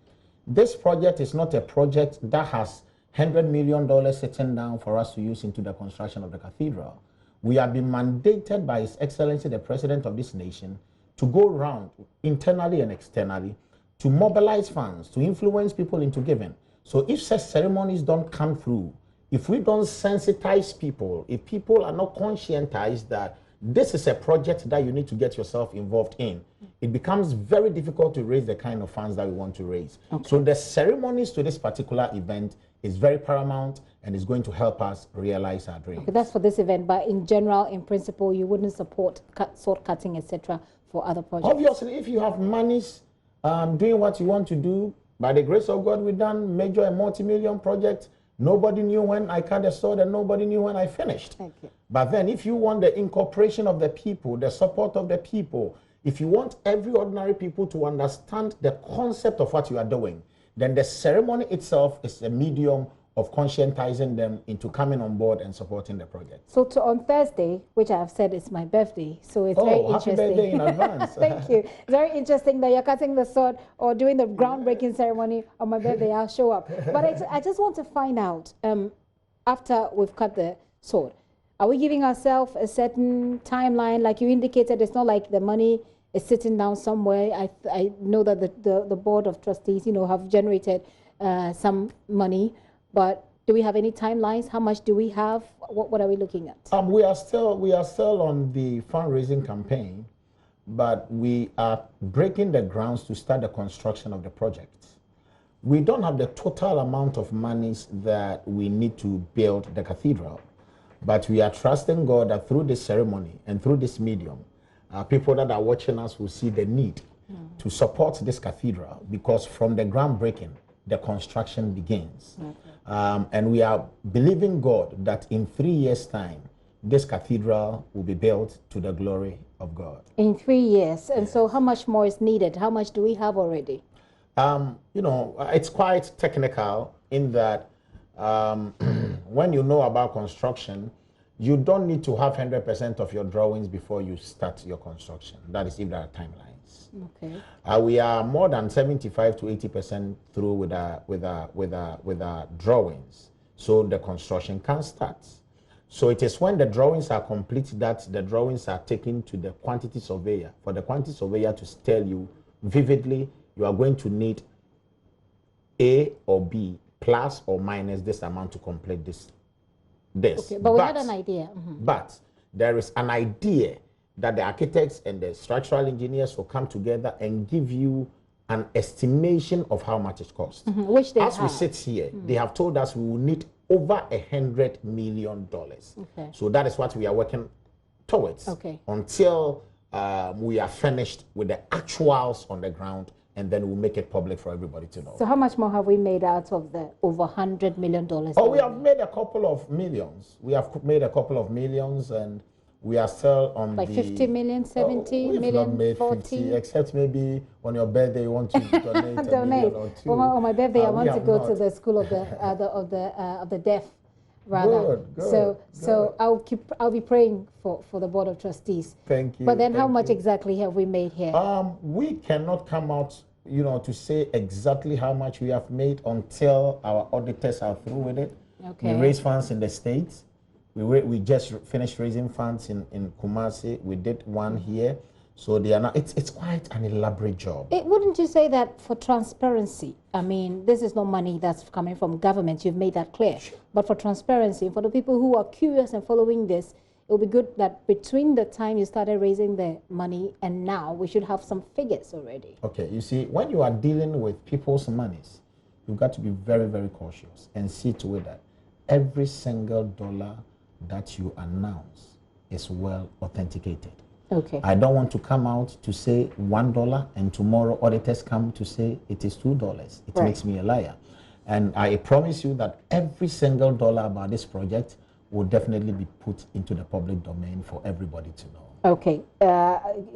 This project is not a project that has $100 million sitting down for us to use into the construction of the cathedral. We have been mandated by His Excellency, the President of this nation, to go around internally and externally to mobilize funds, to influence people into giving. So if such ceremonies don't come through, if we don't sensitize people, if people are not conscientized that this is a project that you need to get yourself involved in, it becomes very difficult to raise the kind of funds that we want to raise. Okay. So the ceremonies to this particular event is very paramount and is going to help us realize our dreams. Okay, that's for this event, but in general, in principle, you wouldn't support sword cutting, etc., for other projects? Obviously, if you have monies doing what you want to do, by the grace of God, we've done major and multi-million projects. Nobody knew when I cut the sword and nobody knew when I finished. Okay. But then if you want the incorporation of the people, the support of the people, if you want every ordinary people to understand the concept of what you are doing, then the ceremony itself is a medium of conscientizing them into coming on board and supporting the project. So on Thursday, which I have said is my birthday, so it's very interesting. Happy birthday in advance. Thank you. It's very interesting that you're cutting the sword or doing the groundbreaking ceremony on my birthday. I'll show up. But I just want to find out, after we've cut the sword, are we giving ourselves a certain timeline? Like you indicated, it's not like the money is sitting down somewhere. I know that the board of trustees, have generated some money. But do we have any timelines? How much do we have? What are we looking at? We are still on the fundraising campaign, but we are breaking the grounds to start the construction of the project. We don't have the total amount of monies that we need to build the cathedral, but we are trusting God that through this ceremony and through this medium, people that are watching us will see the need to support this cathedral, because from the groundbreaking, the construction begins. Okay. And we are believing God that in 3 years' time, this cathedral will be built to the glory of God. In 3 years. And so how much more is needed? How much do we have already? It's quite technical in that when you know about construction, you don't need to have 100% of your drawings before you start your construction. That is if there are timelines. Okay. We are more than 75 to 80% through with our drawings, so the construction can start. So it is when the drawings are complete that the drawings are taken to the quantity surveyor. For the quantity surveyor to tell you vividly, you are going to need A or B plus or minus this amount to complete this. Okay, but we had an idea. Mm-hmm. But there is an idea that the architects and the structural engineers will come together and give you an estimation of how much it costs. Mm-hmm. Which they As we sit here, they have told us we will need over $100 million. Okay. So that is what we are working towards until we are finished with the actuals on the ground, and then we'll make it public for everybody to know. So how much more have we made out of the over $100 million? Oh, we have made a couple of millions. We have made a couple of millions, and we are still on like 50 million, 70 million, not made 40? 50, except maybe on your birthday you want to donate a million or two. On my birthday, I want to go to the school of the deaf, rather. Good. So I'll be praying for the board of trustees. Thank you. But then, how much exactly have we made here? We cannot come out you know, to say exactly how much we have made until our auditors are through with it. Okay. We raise funds in the States. We just finished raising funds in Kumasi. We did one here. So they are not, it's quite an elaborate job. Wouldn't you say that for transparency, I mean, this is not money that's coming from government, you've made that clear. Sure. But for transparency, for the people who are curious and following this, it would be good that between the time you started raising the money and now, we should have some figures already. Okay, you see, when you are dealing with people's monies, you've got to be very, very cautious and see to it that every single dollar that you announce is well authenticated. Okay. I don't want to come out to say $1 and tomorrow auditors come to say it is $2. It makes me a liar. And I promise you that every single dollar about this project will definitely be put into the public domain for everybody to know. Okay.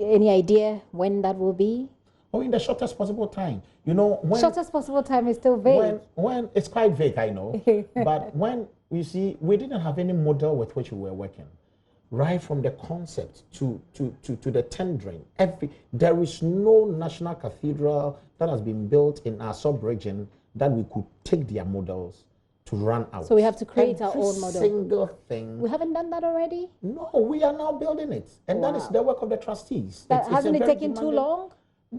Any idea when that will be? Oh, in the shortest possible time. You know, when... Shortest possible time is still vague. When it's quite vague, I know. But when, you see, we didn't have any model with which we were working. Right from the concept to the tendering, there is no national cathedral that has been built in our sub-region that we could take their models to run out. So we have to create our own model. Every single thing. We haven't done that already? No, we are now building it. And that is the work of the trustees. Hasn't it taken too long?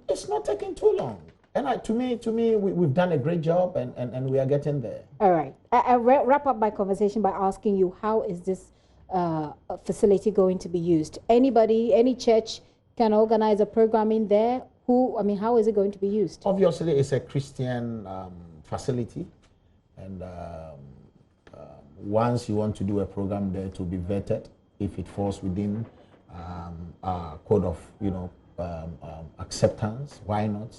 It's not taking too long. And to me, we've done a great job and we are getting there. All right. I'll wrap up my conversation by asking you, how is this facility going to be used? Anybody, any church can organize a program in there? How is it going to be used? Obviously, it's a Christian facility. And once you want to do a program there, to be vetted if it falls within our code of, acceptance. Why not?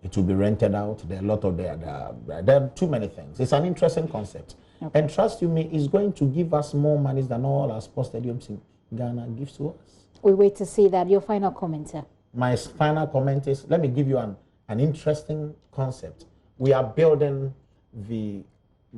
It will be rented out. There are a lot of there are too many things. It's an interesting concept. Okay. And trust you me, it's going to give us more money than all our sports stadiums in Ghana gives to us. We wait to see that. Your final comment, sir. My final comment is, let me give you an interesting concept. We are building the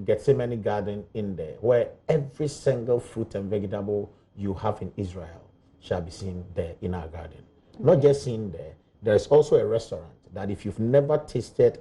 Gethsemane garden in there, where every single fruit and vegetable you have in Israel shall be seen there in our garden. Okay. Not just seen there. There's also a restaurant that if you've never tasted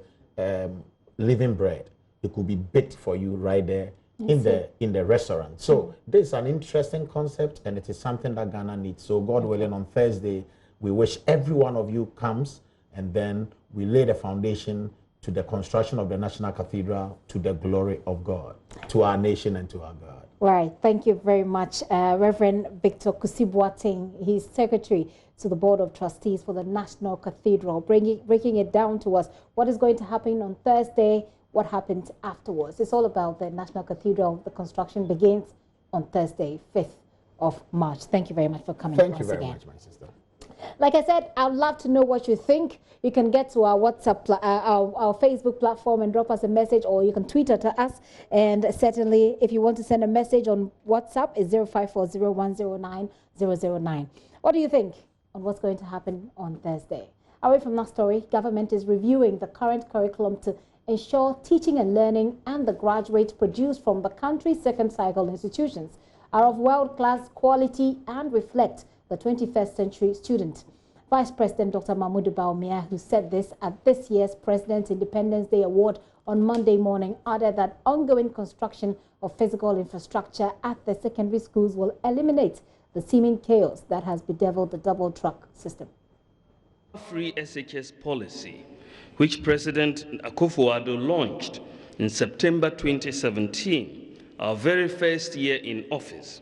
living bread, it could be baked for you right there in the restaurant. So this is an interesting concept, and it is something that Ghana needs. So God willing, on Thursday, we wish every one of you comes, and then we lay the foundation to the construction of the National Cathedral to the glory of God, to our nation and to our God. Right. Thank you very much, Reverend Victor Kusi-Boateng. He's Secretary to the Board of Trustees for the National Cathedral, breaking it down to us. What is going to happen on Thursday? What happens afterwards? It's all about the National Cathedral. The construction begins on Thursday, 5th of March. Thank you very much for coming. Thank you very much, my sister. Like I said, I'd love to know what you think. You can get to our WhatsApp, our Facebook platform and drop us a message, or you can tweet at us. And certainly, if you want to send a message on WhatsApp, it's 0540-109-009. What do you think on what's going to happen on Thursday? Away from that story, government is reviewing the current curriculum to ensure teaching and learning and the graduates produced from the country's second cycle institutions are of world-class quality and reflect the 21st century student. Vice President Dr. Mahmoud Bawumia, who said this at this year's President's Independence Day Award on Monday morning, added that ongoing construction of physical infrastructure at the secondary schools will eliminate the seeming chaos that has bedeviled the double-track system. Free SHS policy, which President Akufo-Addo launched in September 2017, our very first year in office,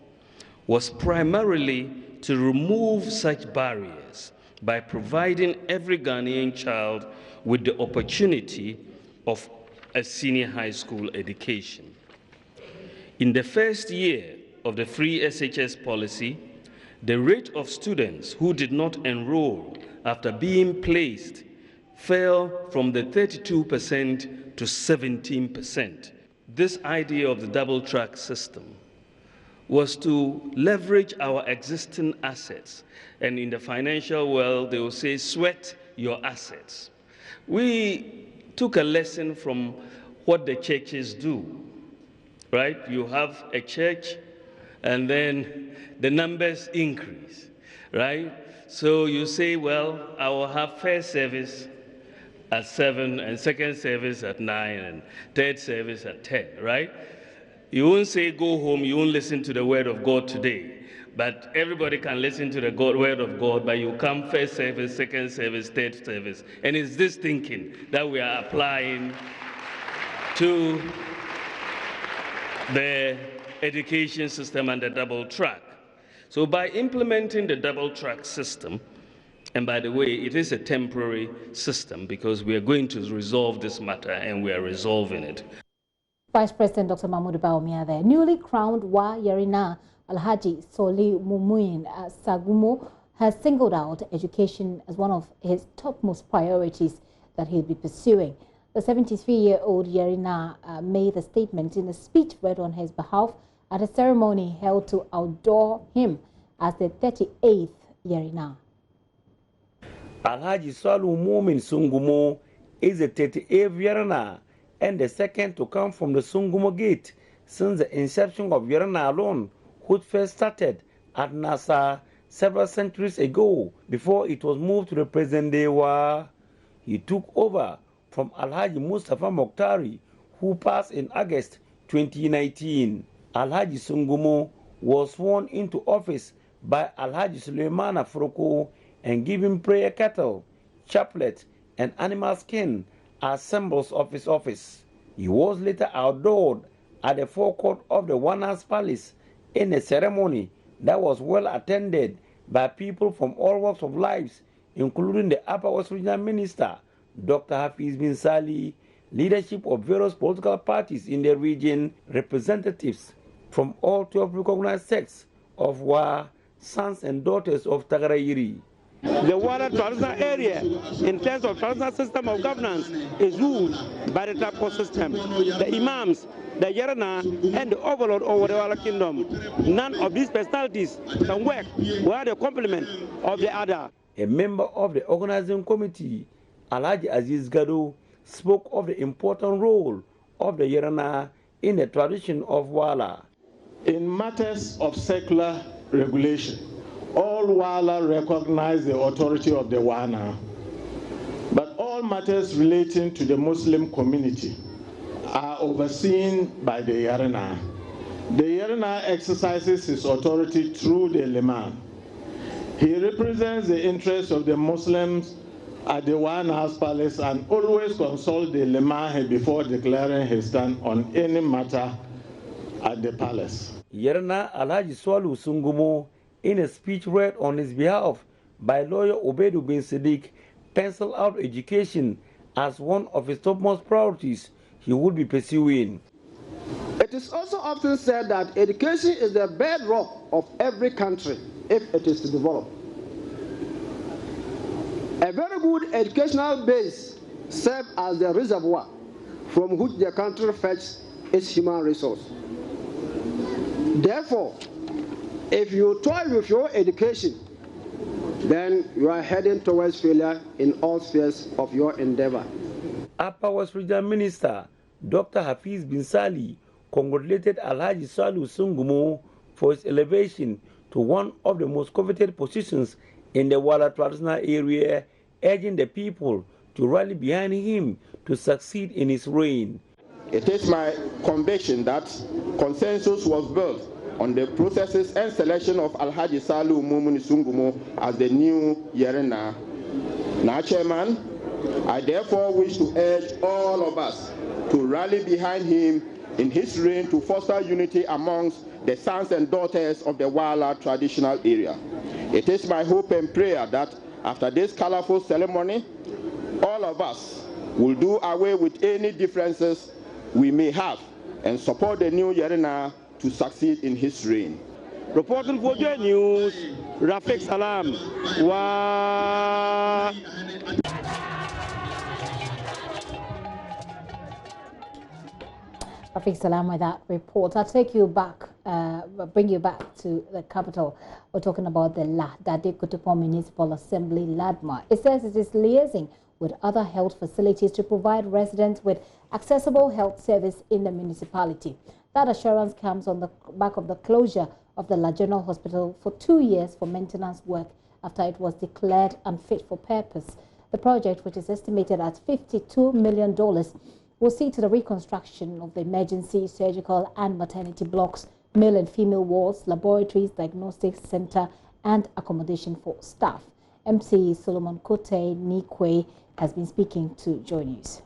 was primarily to remove such barriers by providing every Ghanaian child with the opportunity of a senior high school education. In the first year of the free SHS policy, the rate of students who did not enroll after being placed fell from the 32% to 17%. This idea of the double-track system was to leverage our existing assets. And in the financial world, they will say, sweat your assets. We took a lesson from what the churches do, right? You have a church, and then the numbers increase, right? So you say, well, I will have first service, at 7 and second service at 9 and third service at 10, right? You won't say go home, you won't listen to the word of God today. But everybody can listen to the word of God, but you come first service, second service, third service. And it's this thinking that we are applying to the education system and the double track. So by implementing the double track system, and by the way, it is a temporary system because we are going to resolve this matter and we are resolving it. Vice President Dr. Mahmoud Bawumia there. Newly crowned Wa Yaryna Alhaji Soli Mumuyin Sagumo has singled out education as one of his topmost priorities that he'll be pursuing. The 73-year-old Yaryna made the statement in a speech read on his behalf at a ceremony held to outdoor him as the 38th Yaryna. Alhaji Salu Mumin Sungumo is the 38th Yaryna and the second to come from the Sungumo Gate since the inception of Yaryna alone, which first started at Nasa several centuries ago before it was moved to the present day Wa. He took over from Alhaji Mustafa Mokhtari, who passed in August 2019. Alhaji Sungumo was sworn into office by Alhaji Suleimana Froko and given prayer cattle, chaplet, and animal skin as symbols of his office. He was later outdoored at the forecourt of the Wanas Palace in a ceremony that was well attended by people from all walks of life, including the Upper West Regional Minister, Dr. Hafiz bin Sali, leadership of various political parties in the region, representatives from all 12 recognized sects of Wa, sons and daughters of Tagarayiri. The Wala traditional area, in terms of traditional system of governance, is ruled by the Tapo system. The Imams, the Yaryna, and the overlord over the Wala kingdom. None of these personalities can work without the complement of the other. A member of the organizing committee, Alhaji Aziz Gado, spoke of the important role of the Yaryna in the tradition of Wala. In matters of secular regulation, all Wala recognize the authority of the Wana, but all matters relating to the Muslim community are overseen by the Yaryna. The Yaryna exercises his authority through the Liman. He represents the interests of the Muslims at the Wana's palace and always consults the Liman before declaring his stand on any matter at the palace. Yaryna Alhaji Swalu Sungumo, in a speech read on his behalf by lawyer Obedu bin Siddiq, penciled out education as one of his topmost priorities he would be pursuing. It is also often said that education is the bedrock of every country if it is to develop. A very good educational base serves as the reservoir from which the country fetches its human resource. Therefore, if you toy with your education, then you are heading towards failure in all spheres of your endeavor. Upper West Regional Minister Dr. Hafiz bin Sali congratulated Alhaji Salu Sungumo for his elevation to one of the most coveted positions in the Wala traditional area, urging the people to rally behind him to succeed in his reign. It is my conviction that consensus was built on the processes and selection of Alhaji Salu Mumuni Sungumo as the new Yaryna. Now, Chairman, I therefore wish to urge all of us to rally behind him in his reign to foster unity amongst the sons and daughters of the Wala traditional area. It is my hope and prayer that after this colorful ceremony, all of us will do away with any differences we may have and support the new Yaryna to succeed in his reign. Reporting for JoyNews, Rafiq Salam. Wa. Rafiq Salam with that report. I'll take you back, bring you back to the capital. We're talking about the Dade Kutupon Municipal Assembly LADMA. It says it is liaising with other health facilities to provide residents with accessible health service in the municipality. That assurance comes on the back of the closure of the La General Hospital for 2 years for maintenance work after it was declared unfit for purpose. The project, which is estimated at $52 million, will see to the reconstruction of the emergency, surgical and maternity blocks, male and female wards, laboratories, diagnostics center, and accommodation for staff. MC Solomon Kote Nikwe has been speaking to JoyNews.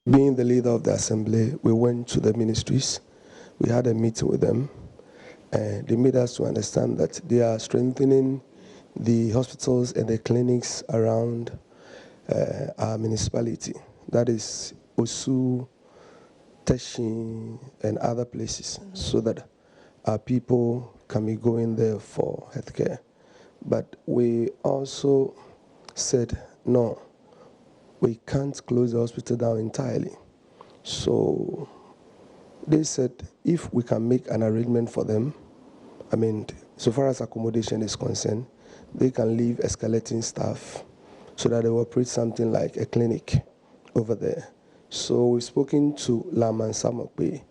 Being the leader of the assembly, we went to the ministries. We had a meeting with them, and they made us to understand that they are strengthening the hospitals and the clinics around our municipality. That is Osu, Teshin, and other places, so that our people can be going there for healthcare. But we also said, no, we can't close the hospital down entirely. So they said if we can make an arrangement for them, I mean, so far as accommodation is concerned, they can leave a skeleton staff so that they will operate something like a clinic over there. So we've spoken to Laman Samakwe.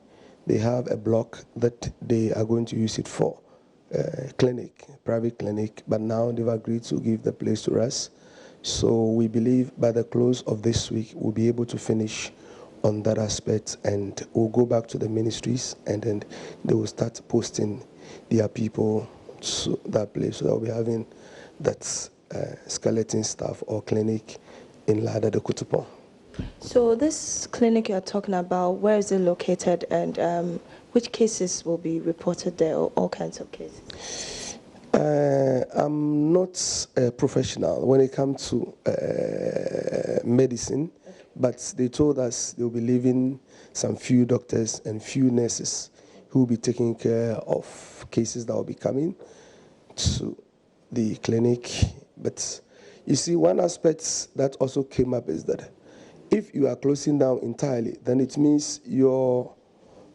They have a block that they are going to use it for clinic, private clinic, but now they've agreed to give the place to us. So we believe by the close of this week, we'll be able to finish on that aspect, and we'll go back to the ministries, and then they will start posting their people to that place. So they'll be having that skeleton staff or clinic in Lada de Kutupon. So this clinic you're talking about, where is it located, and which cases will be reported there, or all kinds of cases? I'm not a professional when it comes to medicine, but they told us they'll be leaving some few doctors and few nurses who will be taking care of cases that will be coming to the clinic. But you see, one aspect that also came up is that if you are closing down entirely, then it means your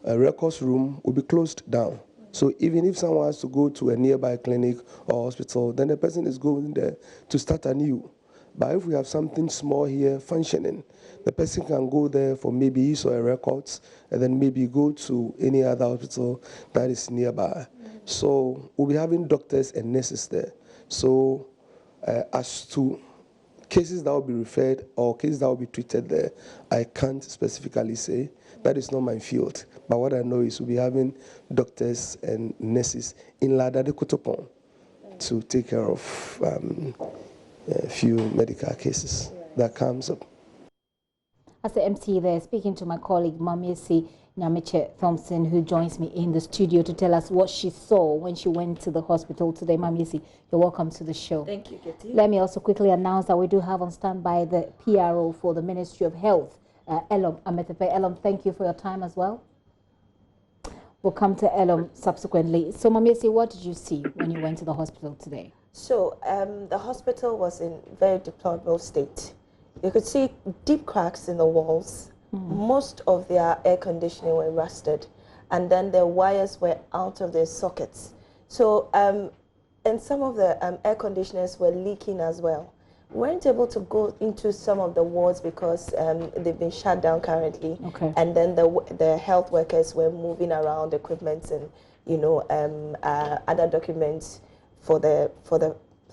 records room will be closed down. So even if someone has to go to a nearby clinic or hospital, then the person is going there to start anew. But if we have something small here functioning, the person can go there for maybe his or her records, and then maybe go to any other hospital that is nearby. So we'll be having doctors and nurses there. So as to cases that will be referred or cases that will be treated there, I can't specifically say. That is not my field. But what I know is we'll be having doctors and nurses in Lada de Kutupon to take care of a few medical cases that comes up. As the MC there, speaking to my colleague Mamiesi Nyamiche Thompson, who joins me in the studio to tell us what she saw when she went to the hospital today. Mamiesi, you're welcome to the show. Thank you, Getty. Let me also quickly announce that we do have on standby the PRO for the Ministry of Health, Elom Ametepe. Elom, thank you for your time as well. We'll come to Elom subsequently. So, Mamiesi, what did you see when you went to the hospital today? So, the hospital was in very deplorable state. You could see deep cracks in the walls. Most of their air conditioning were rusted, and then their wires were out of their sockets. So, and some of the air conditioners were leaking as well. We weren't able to go into some of the wards because they've been shut down currently. Okay. And then the health workers were moving around equipment and, you know, other documents for the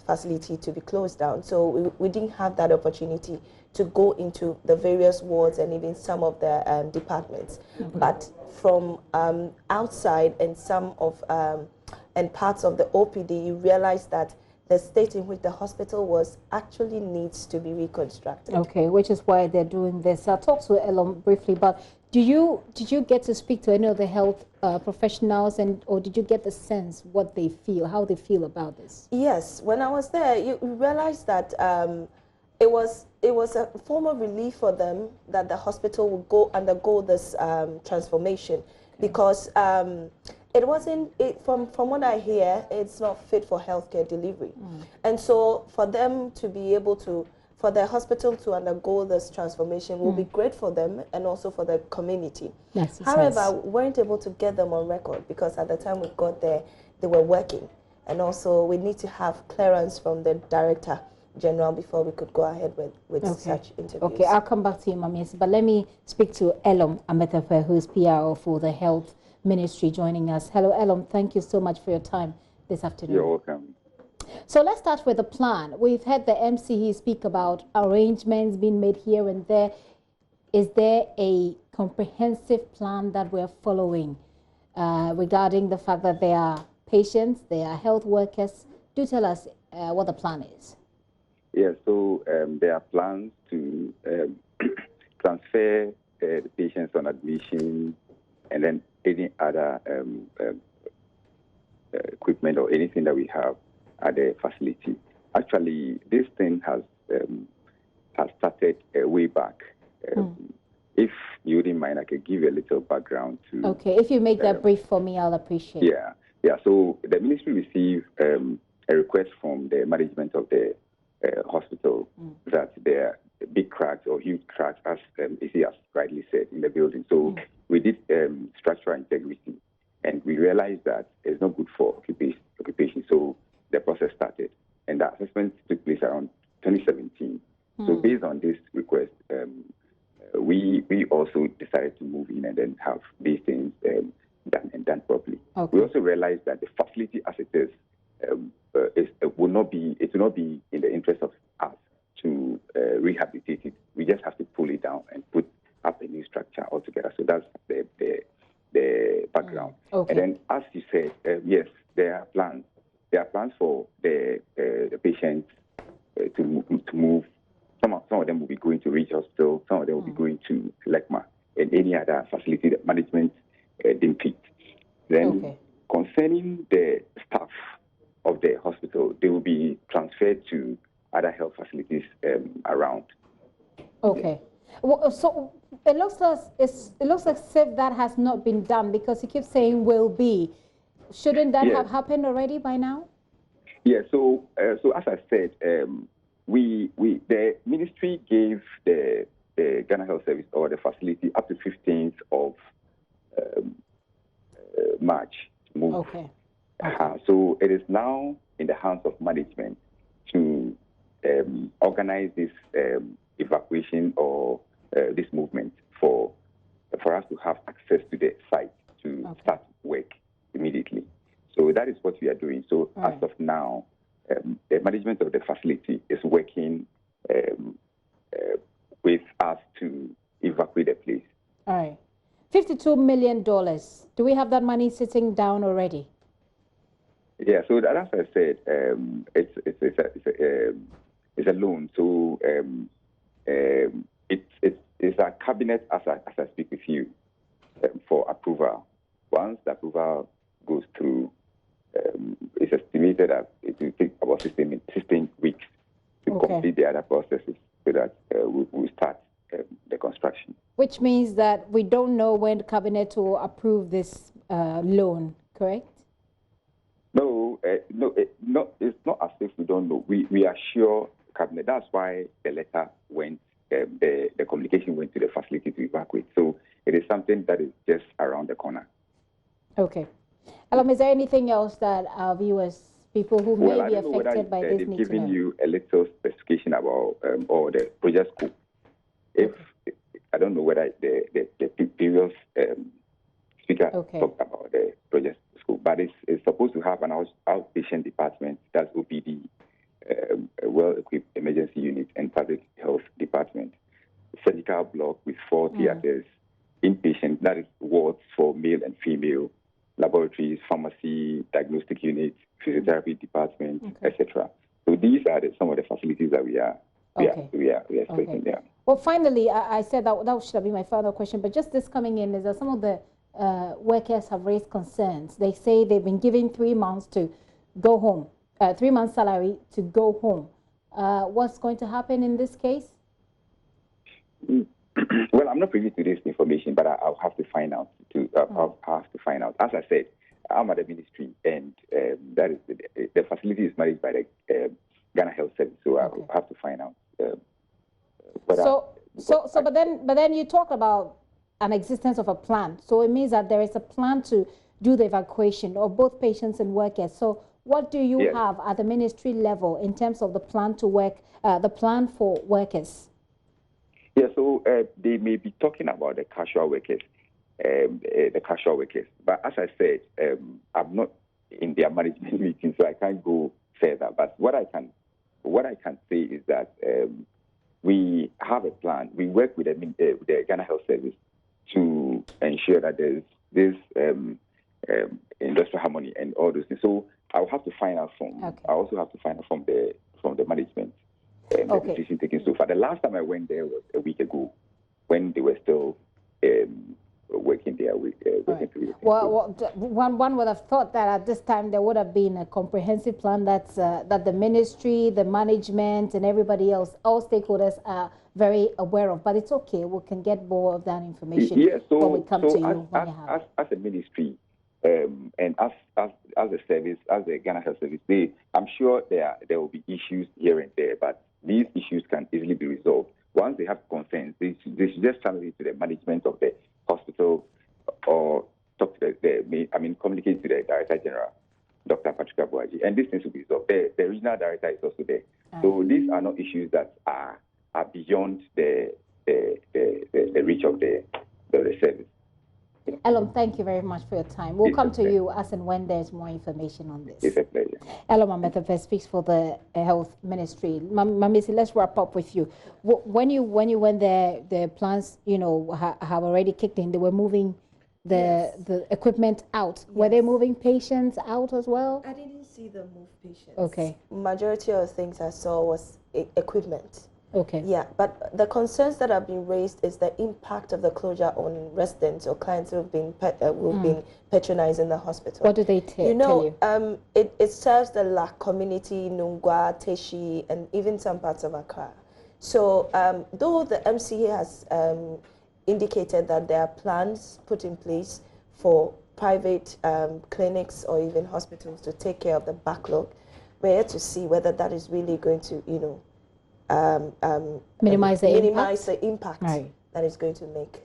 facility to be closed down. So we didn't have that opportunity to go into the various wards and even some of the departments. Okay. But from outside and some of and parts of the OPD, you realize that the state in which the hospital was actually needs to be reconstructed. Okay, which is why they're doing this. I'll talk to Elom briefly, but did you get to speak to any of the health professionals, or did you get the sense what they feel, how they feel about this? Yes, when I was there, you realized that it was a form of relief for them that the hospital would undergo this transformation, because it wasn't, from what I hear, it's not fit for healthcare delivery. And so for them to be able to, for the hospital to undergo this transformation will be great for them and also for the community. Yes, however, we weren't able to get them on record because at the time we got there, they were working. And also we need to have clearance from the director General before we could go ahead with such interviews. Okay, I'll come back to you, Mami, but let me speak to Elom Ametefe, who is PRO for the Health Ministry, joining us. Hello, Elom. Thank you so much for your time this afternoon. You're welcome. So let's start with the plan. We've heard the MCE speak about arrangements being made here and there. Is there a comprehensive plan that we're following regarding the fact that there are patients, there are health workers? Do tell us what the plan is. Yeah, so there are plans to transfer the patients on admission and then any other equipment or anything that we have at the facility. Actually, this thing has started way back. If you wouldn't mind, I could give you a little background to. Okay, if you make that brief for me, I'll appreciate it. Yeah. So the ministry received a request from the management of the hospital that there are big cracks or huge cracks, as AC has rightly said, in the building. So we did structural integrity, and we realized that it's not good for occupation. So the process started, and the assessment took place around 2017. So based on this request, we also decided to move in and then have these things done properly. Okay. We also realized that the facility as it is, it will not be in the interest of us to rehabilitate it. We just have to pull it down and put up a new structure altogether. So that's the background. Okay. And then, as you said, yes, there are plans. There are plans for the patients to move. Some of them will be going to Ridge Hospital. Some of them will be going to Lekma and any other facility that management didn't pick. Then, concerning the staff of the hospital, they will be transferred to other health facilities around. Okay. Well, so it looks like if that has not been done, because you keep saying will be. Shouldn't that have happened already by now? Yeah. So as I said, the ministry gave the Ghana Health Service or the facility up to 15th of March to move. Okay. So it is now in the hands of management to organize this evacuation or this movement for us to have access to the site to start work immediately. So that is what we are doing. So as of now, the management of the facility is working with us to evacuate the place. All right. $52 million. Do we have that money sitting down already? Yeah. So as I said, it's a loan. So it's a cabinet as I speak with you for approval. Once the approval goes through, it's estimated that it will take about 16 weeks to complete the other processes so that we'll start the construction. Which means that we don't know when the cabinet will approve this loan, correct? No, it's not as if we don't know. We are sure the cabinet. That's why the letter went, the communication went to the facility to evacuate. So it is something that is just around the corner. Okay. Is there anything else that our viewers, people who may be affected by this, need to know? They've given you a little specification about or the project scope. I don't know whether the previous speaker talked about the project scope, but it's supposed to have an outpatient department, that's OPD, well-equipped emergency unit and public health department, surgical block with 4 theaters, inpatient, that is wards for male and female, laboratories, pharmacy, diagnostic units, physiotherapy department, etc. So these are some of the facilities that we are expecting there. Well, finally, I said that should have been my final question, but just this coming in is that some of the workers have raised concerns. They say they've been given 3 months to go home, 3 months salary to go home. What's going to happen in this case? Well, I'm not privy to this information, but I'll have to find out. I'll have to find out. As I said, I'm at the ministry, and that is the facility is managed by the Ghana Health Service, so I'll have to find out. But then you talk about an existence of a plan. So it means that there is a plan to do the evacuation of both patients and workers. So what do you have at the ministry level in terms of the plan to work, the plan for workers? Yeah, so they may be talking about the casual workers, But as I said, I'm not in their management meeting, so I can't go further. But what I can say is that we have a plan. We work with the Ghana Health Service to ensure that there's this industrial harmony and all those things. So I'll have to find out from. I also have to find out from the management the decision taken so far. The last time I went there was a week ago, when they were still working there. Well, one would have thought that at this time there would have been a comprehensive plan that the ministry, the management, and everybody else, all stakeholders are very aware of. But it's okay. We can get more of that information when we come to you. As a ministry, and as a service, as the Ghana Health Service, I'm sure there will be issues here and there, but these issues can easily be resolved. Once they have concerns, they should just channel it to the management of the hospital or talk to communicate to the Director General, Dr. Patrick Abuaji, and these things will be resolved. The regional director is also there. So these are not issues that are beyond the reach of the service. Elom, thank you very much for your time. We'll come to you as and when there's more information on this. It's a pleasure. Elom Amethofe speaks for the Health Ministry. Mamisi, let's wrap up with you. When you went there, the plans, have already kicked in. They were moving the equipment out. Were they moving patients out as well? I didn't see them move patients. Okay. Majority of the things I saw was equipment. Okay. Yeah, but the concerns that have been raised is the impact of the closure on residents or clients who've been patronizing the hospital. What do they tell you? It serves the LAC community, Nungwa, Teshi, and even some parts of Accra. So though the MCA has indicated that there are plans put in place for private clinics or even hospitals to take care of the backlog, we're here to see whether that is really going to, minimize the impact that it's going to make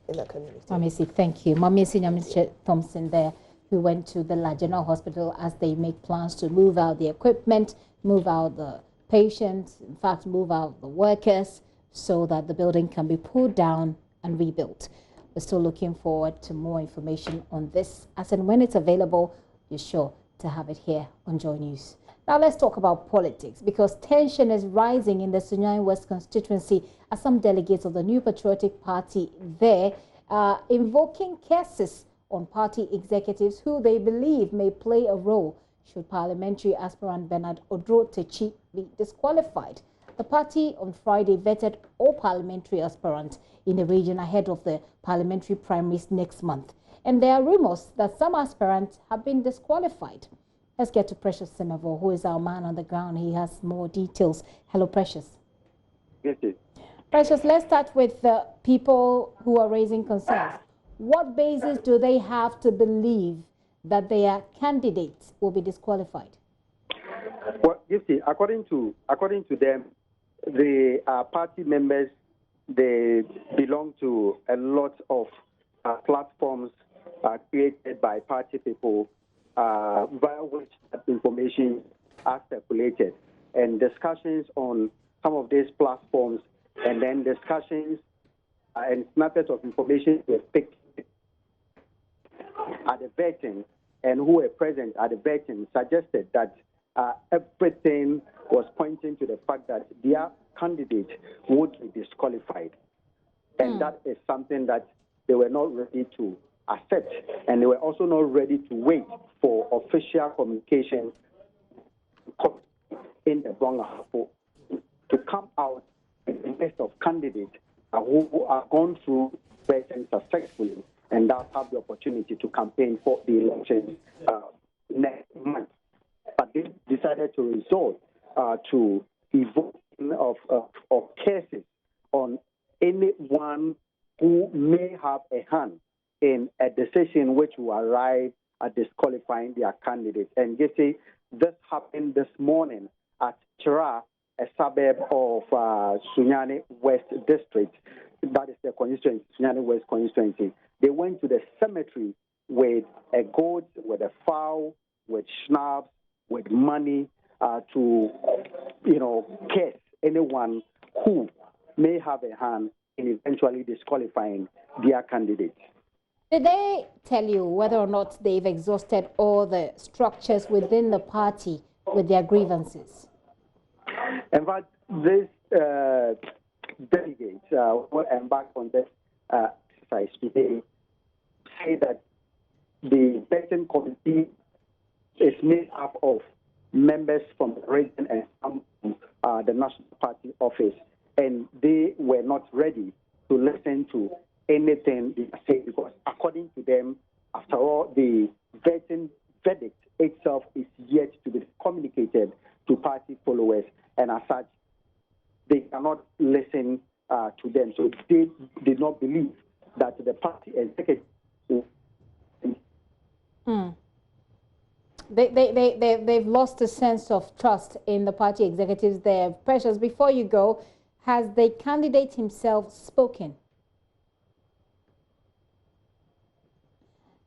in the community. Mamisi, thank you. Mamisi Nyamishe Thompson there, who went to the La General Hospital as they make plans to move out the equipment, move out the patients, in fact, move out the workers, so that the building can be pulled down and rebuilt. We're still looking forward to more information on this. As and when it's available, you're sure to have it here on Joy News. Now let's talk about politics, because tension is rising in the Sunyani West constituency as some delegates of the New Patriotic Party there are invoking cases on party executives who they believe may play a role should parliamentary aspirant Bernard Odro Techi be disqualified. The party on Friday vetted all parliamentary aspirants in the region ahead of the parliamentary primaries next month. And there are rumors that some aspirants have been disqualified. Let's get to Precious Semevo, who is our man on the ground. He has more details. Hello, Precious. Yes, yes. Precious, let's start with the people who are raising concerns. What basis do they have to believe that their candidates will be disqualified? Well, you see, according to them, the party members, they belong to a lot of platforms created by party people, via which information are circulated, and discussions on some of these platforms, and then discussions and snippets of information were picked at the vetting, and who were present at the vetting suggested that everything was pointing to the fact that their candidate would be disqualified. And that is something that they were not ready to accept, and they were also not ready to wait for official communication in the Bronga to come out with a list of candidates who are gone through vetting successfully and that have the opportunity to campaign for the election next month. But they decided to resort to evoking of cases on anyone who may have a hand in a decision which will arrive at disqualifying their candidates. And you see, this happened this morning at Chira, a suburb of Sunyani West District. That is the constituency, Sunyani West constituency. They went to the cemetery with a goat, with a fowl, with schnapps, with money to, curse anyone who may have a hand in eventually disqualifying their candidate. Did they tell you whether or not they've exhausted all the structures within the party with their grievances? In fact, these delegates who embarked on this exercise today say that the vetting committee is made up of members from the region and some from the National Party office, and they were not ready to listen to anything they are saying because, according to them, after all, the vetting verdict itself is yet to be communicated to party followers, and as such, they cannot listen to them. So they did not believe that the party executive. They've lost a sense of trust in the party executives there. Precious, before you go, has the candidate himself spoken?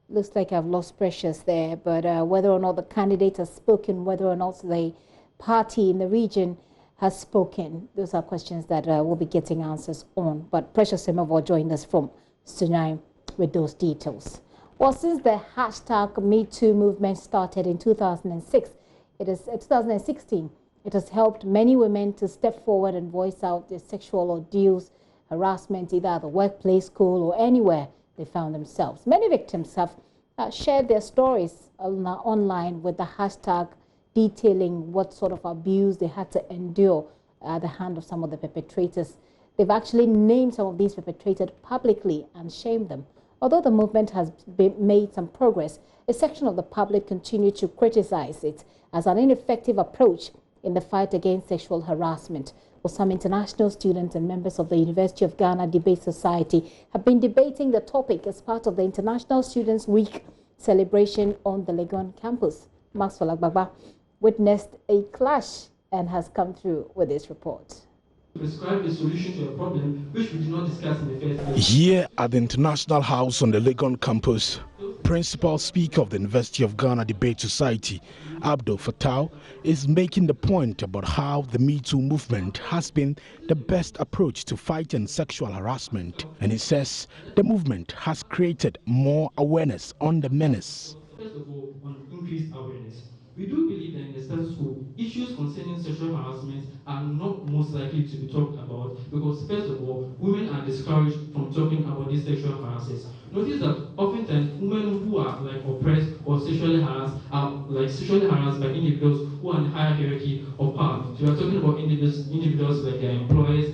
Looks like I've lost Precious there, but whether or not the candidate has spoken, whether or not the party in the region has spoken, those are questions that we'll be getting answers on. But Precious Semevo joined us from Sunai with those details. Well, since the hashtag MeToo movement started in 2016, it has helped many women to step forward and voice out their sexual ordeals, harassment, either at the workplace, school, or anywhere they found themselves. Many victims have shared their stories online with the hashtag detailing what sort of abuse they had to endure at the hand of some of the perpetrators. They've actually named some of these perpetrators publicly and shamed them. Although the movement has made some progress, a section of the public continue to criticize it as an ineffective approach in the fight against sexual harassment. Well, some international students and members of the University of Ghana Debate Society have been debating the topic as part of the International Students' Week celebration on the Legon campus. Maxwell Agbagba witnessed a clash and has come through with this report. Prescribe a solution to a problem which we did not discuss in the first place. Here at the International House on the Legon campus, Principal Speaker of the University of Ghana Debate Society, Abdul Fattah, is making the point about how the MeToo movement has been the best approach to fighting sexual harassment. And he says the movement has created more awareness on the menace. First of all, on increased awareness. We do believe that in the status quo, issues concerning sexual harassment are not most likely to be talked about because, first of all, women are discouraged from talking about these sexual harassers. Notice that oftentimes women who are oppressed or sexually harassed are sexually harassed by individuals who are in the higher hierarchy of power. So we are talking about individuals like their employers,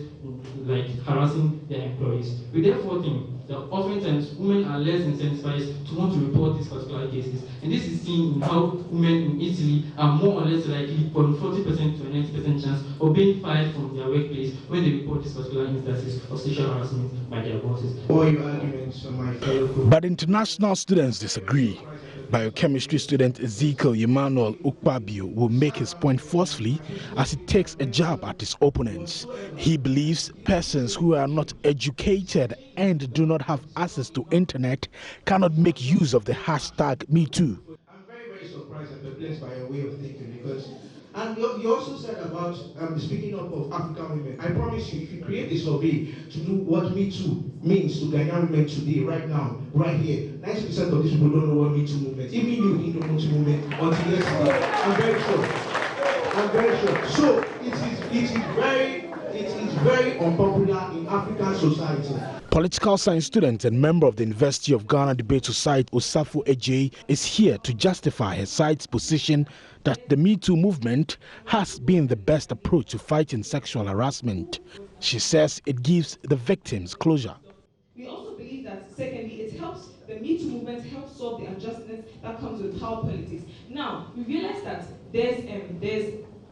harassing their employees. We therefore think that oftentimes women are less incentivized to want to report these particular cases. And this is seen in how women in Italy are more or less likely from 40% to a 90% chance of being fired from their workplace when they report these particular instances of sexual harassment by their bosses. All your arguments on my fellow. But international students disagree. Biochemistry student Ezekiel Emmanuel Ukpabio will make his point forcefully as he takes a jab at his opponents. He believes persons who are not educated and do not have access to internet cannot make use of the hashtag MeToo. I'm very surprised and perplexed by your way of thinking because, and you also said about speaking up of African women. I promise you, if you create a survey to do what MeToo means to Ghanaian women today, right now, right here, 90% of these people don't know what MeToo movement. Even you didn't know MeToo movement until yesterday. I'm very sure. I'm very sure. So it is very unpopular in African society. Political science student and member of the University of Ghana Debate Society, Osafo Ejei, is here to justify her side's position that the MeToo movement has been the best approach to fighting sexual harassment. She says it gives the victims closure. We also believe that, secondly, it helps the MeToo movement help solve the injustice that comes with power politics. Now, we realize that there's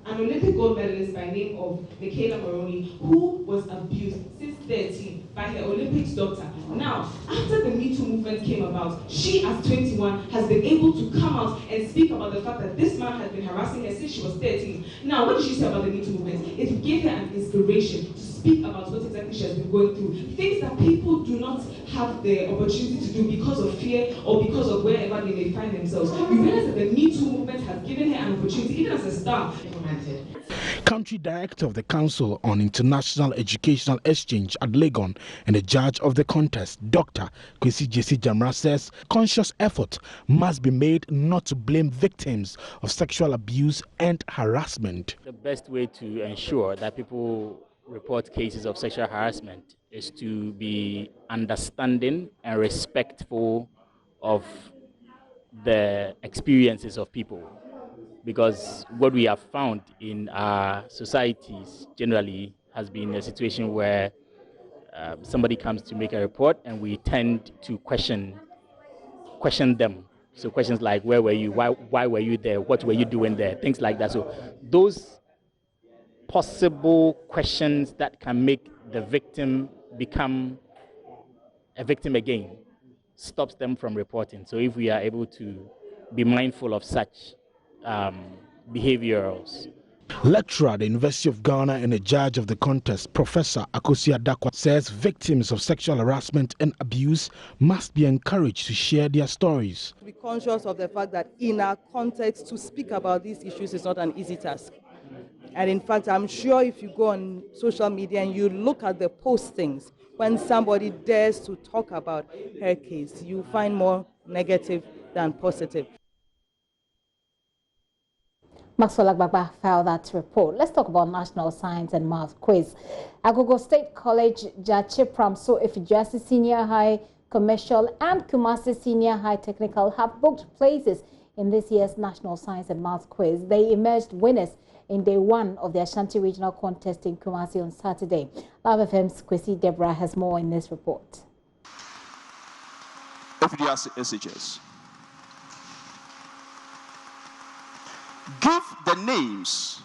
an Olympic gold medalist by name of Michaela Moroni who was abused since 13 by her Olympics doctor. Now, after the MeToo movement came about, she, as 21, has been able to come out and speak about the fact that this man has been harassed harassing her since she was 13. Now, what did she say about the MeToo movement? It gave her an inspiration to speak about what exactly she has been going through. Things that people do not have the opportunity to do because of fear or because of wherever they may find themselves. You realize that the MeToo movement has given her an opportunity, even as a star, implemented. Country Director of the Council on International Educational Exchange at Legon and the judge of the contest, Dr. Kwesi Jesse Jamra, says conscious effort must be made not to blame victims of sexual abuse and harassment. The best way to ensure that people report cases of sexual harassment is to be understanding and respectful of the experiences of people. Because what we have found in our societies generally has been a situation where somebody comes to make a report and we tend to question them. So questions like, where were you? Why were you there? What were you doing there? Things like that. So those possible questions that can make the victim become a victim again stops them from reporting. So if we are able to be mindful of such behaviors. Lecturer at the University of Ghana and a judge of the contest, Professor Akosia Dakwa, says victims of sexual harassment and abuse must be encouraged to share their stories. Be conscious of the fact that in our context, to speak about these issues is not an easy task. And in fact, I'm sure if you go on social media and you look at the postings, when somebody dares to talk about her case, you find more negative than positive. Maxwell Agbagba filed that report. Let's talk about National Science and Math Quiz. Agogo State College, Jache Pramso, Ifijasi Senior High Commercial and Kumasi Senior High Technical have booked places in this year's National Science and Math Quiz. They emerged winners in day one of the Ashanti Regional Contest in Kumasi on Saturday. Live FM's Kwesi Deborah has more in this report. Ifijasi SHS. Give the names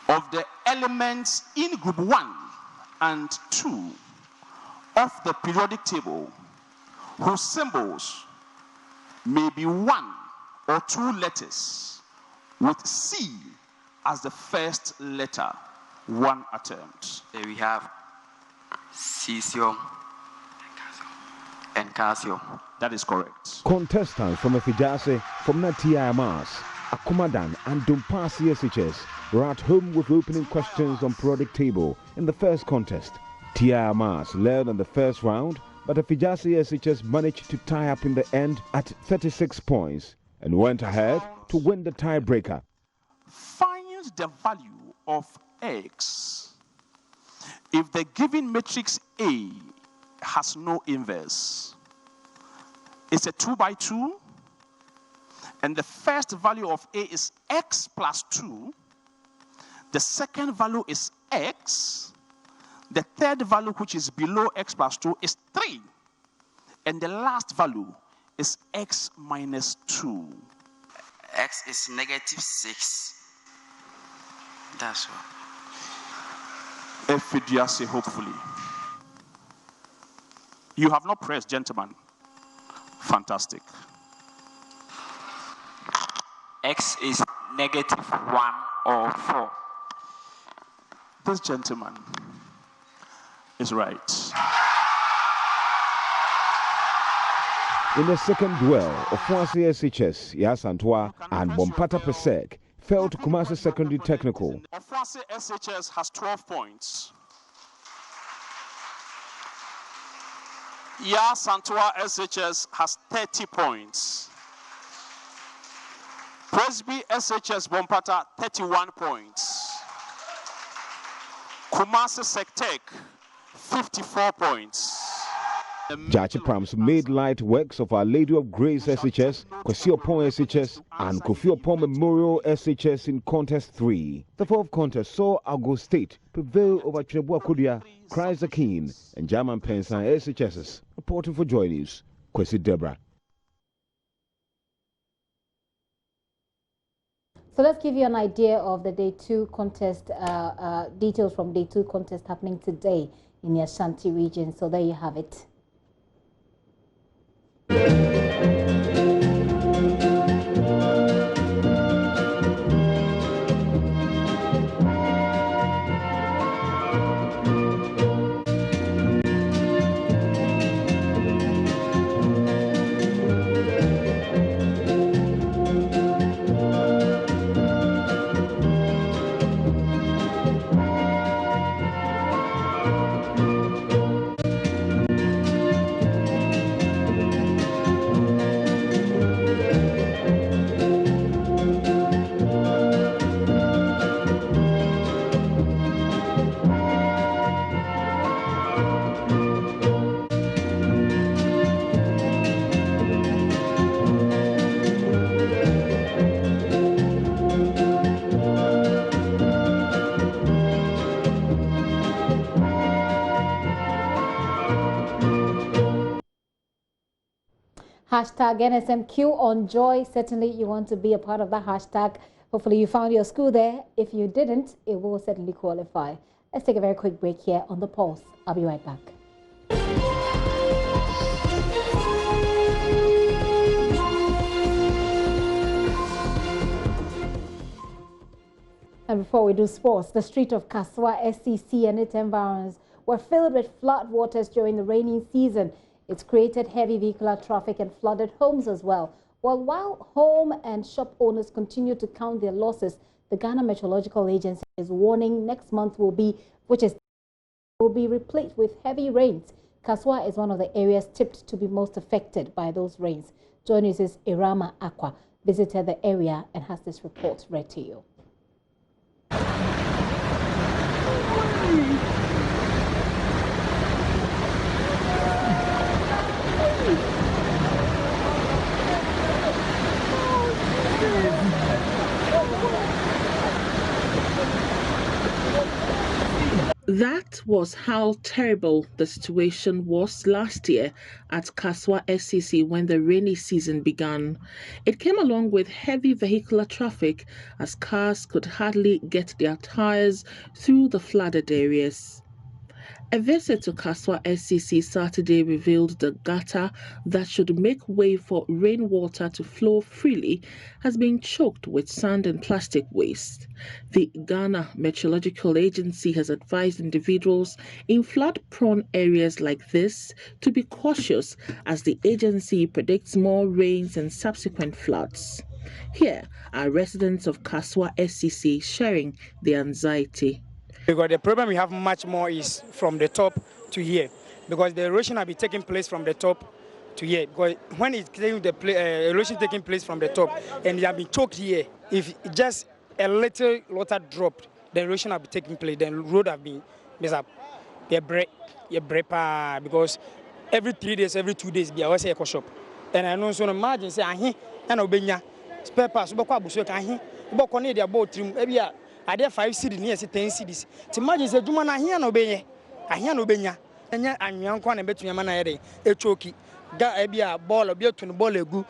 of the elements in group 1 and 2 of the periodic table whose symbols may be 1 or 2 letters with C as the first letter. One attempt. There we have cesium and calcium. That is correct. Contestants from Ifijasi, from Natia Amas, Akumadan and Dumpasi SHS were at home with opening questions on periodic table in the first contest. Tia Amas led on the first round, but Ifijasi SHS managed to tie up in the end at 36 points and went ahead to win the tiebreaker. Find the value of X if the given matrix A has no inverse. It's a 2 by 2. And the first value of A is X plus 2. The second value is X. The third value, which is below X plus 2, is 3. And the last value is X minus 2. X is negative 6. That's what. Effidiasi, hopefully. You have not pressed, gentlemen. Fantastic. X is negative 1 or 4. This gentleman is right. In the second duel, Ofuasi SHS, Yasantua and Bompata Pesek fell to Kumasi Secondary Technical. Ofuasi SHS has 12 points. Yasantua SHS has 30 points. Presby SHS Bompata, 31 points. Kumasi Sectech, 54 points. Jachi Prams made light works of Our Lady of Grace SHS, Kwesi Opon SHS, and Kofi Opon Memorial SHS in Contest 3. The fourth contest saw Ago State prevail over Trebua Kudia, Christ the King, and German Pensan SHSs. Reporting for JoyNews, Kwesi Deborah. So let's give you an idea of the Day 2 contest, details from Day 2 contest happening today in the Ashanti region. So there you have it. Hashtag NSMQ on Joy. Certainly you want to be a part of that hashtag. Hopefully you found your school there. If you didn't, it will certainly qualify. Let's take a very quick break here on The Pulse. I'll be right back. And before we do sports, the street of Kaswa, SCC and its environs were filled with flood waters during the rainy season. It's created heavy vehicular traffic and flooded homes as well. Well, while home and shop owners continue to count their losses, the Ghana Meteorological Agency is warning next month will be replete with heavy rains. Kaswa is one of the areas tipped to be most affected by those rains. JoyNews' Yaryna Aqua visited the area and has this report read to you. That was how terrible the situation was last year at Kaswa SCC when the rainy season began. It came along with heavy vehicular traffic as cars could hardly get their tires through the flooded areas. A visit to Kaswa SCC Saturday revealed the gutter that should make way for rainwater to flow freely has been choked with sand and plastic waste. The Ghana Meteorological Agency has advised individuals in flood-prone areas like this to be cautious as the agency predicts more rains and subsequent floods. Here are residents of Kaswa SCC sharing their anxiety. Because the problem we have much more is from the top to here, because the erosion will be taking place from the top to here. Because when it's erosion taking place from the top and they have been choked here, if just a little water dropped, the erosion will be taking place. Then the road have been messed up. Because every 3 days, every 2 days, they always say eco shop. And I know so imagine say ahi and obenya spare parts. Boko abuso ahi boko need their boat trim. Are there 5 cities near 10 cities? To imagine the Juma here no be a here no benya. And yet I'm young one and bet me a man a choky. Got a ball of to ball a goo,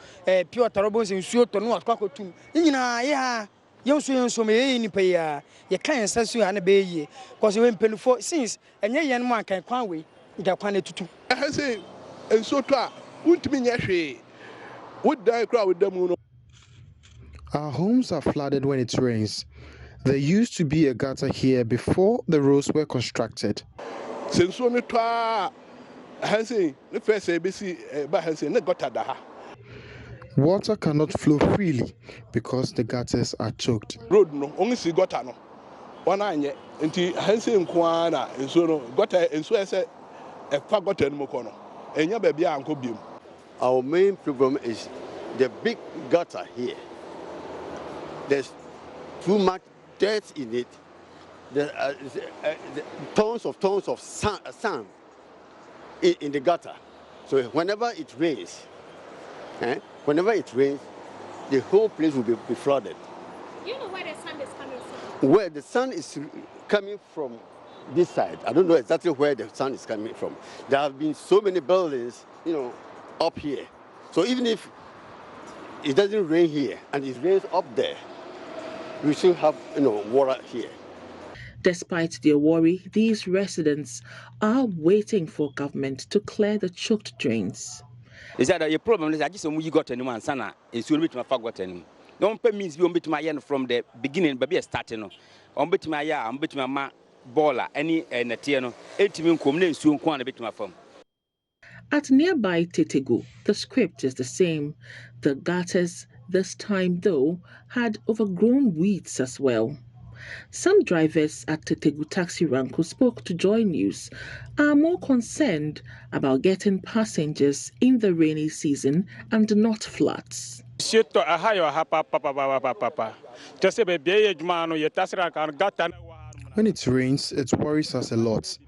pure tarabos and shoot to no cockatoo. Yeah, young so may any pay you can't sense you and a bay because you went penny for since and young man can conway. You got one to 2. I say, and so try, wouldn't mean yashi. Would die crowd with them. Our homes are flooded when it rains. There used to be a gutter here before the roads were constructed. Since one try, Hansi, the first ABC, by Hansi, the gutter. Water cannot flow freely because the gutters are choked. Road no, only see gutter no. One eye, until Hansi and Kwana, and so no, gutter, and so I said, a far gutter in Mokono, and your baby uncle beam. Our main problem is the big gutter here. There's too much dirt in it. There are tons of sand in the gutter. So whenever it rains, the whole place will be flooded. Do you know where the sun is coming from? Where the sun is coming from this side. I don't know exactly where the sun is coming from. There have been so many buildings, up here. So even if it doesn't rain here and it rains up there, we still have, water here. Despite their worry, these residents are waiting for government to clear the choked drains. Is that your problem? Is I just you got anyone, Sana, is you bit my forgot any. Don't pay me you bit my yen from the beginning, but be a starting. On bit my ya, bit my baller, any and a tiano, 8 million complaints soon quan a bit my firm. At nearby Tetegu, the script is the same. The gutters, this time though, had overgrown weeds as well. Some drivers at Tetegu Taxi Rank who spoke to JoyNews are more concerned about getting passengers in the rainy season and not floods. When it rains, it worries us a lot.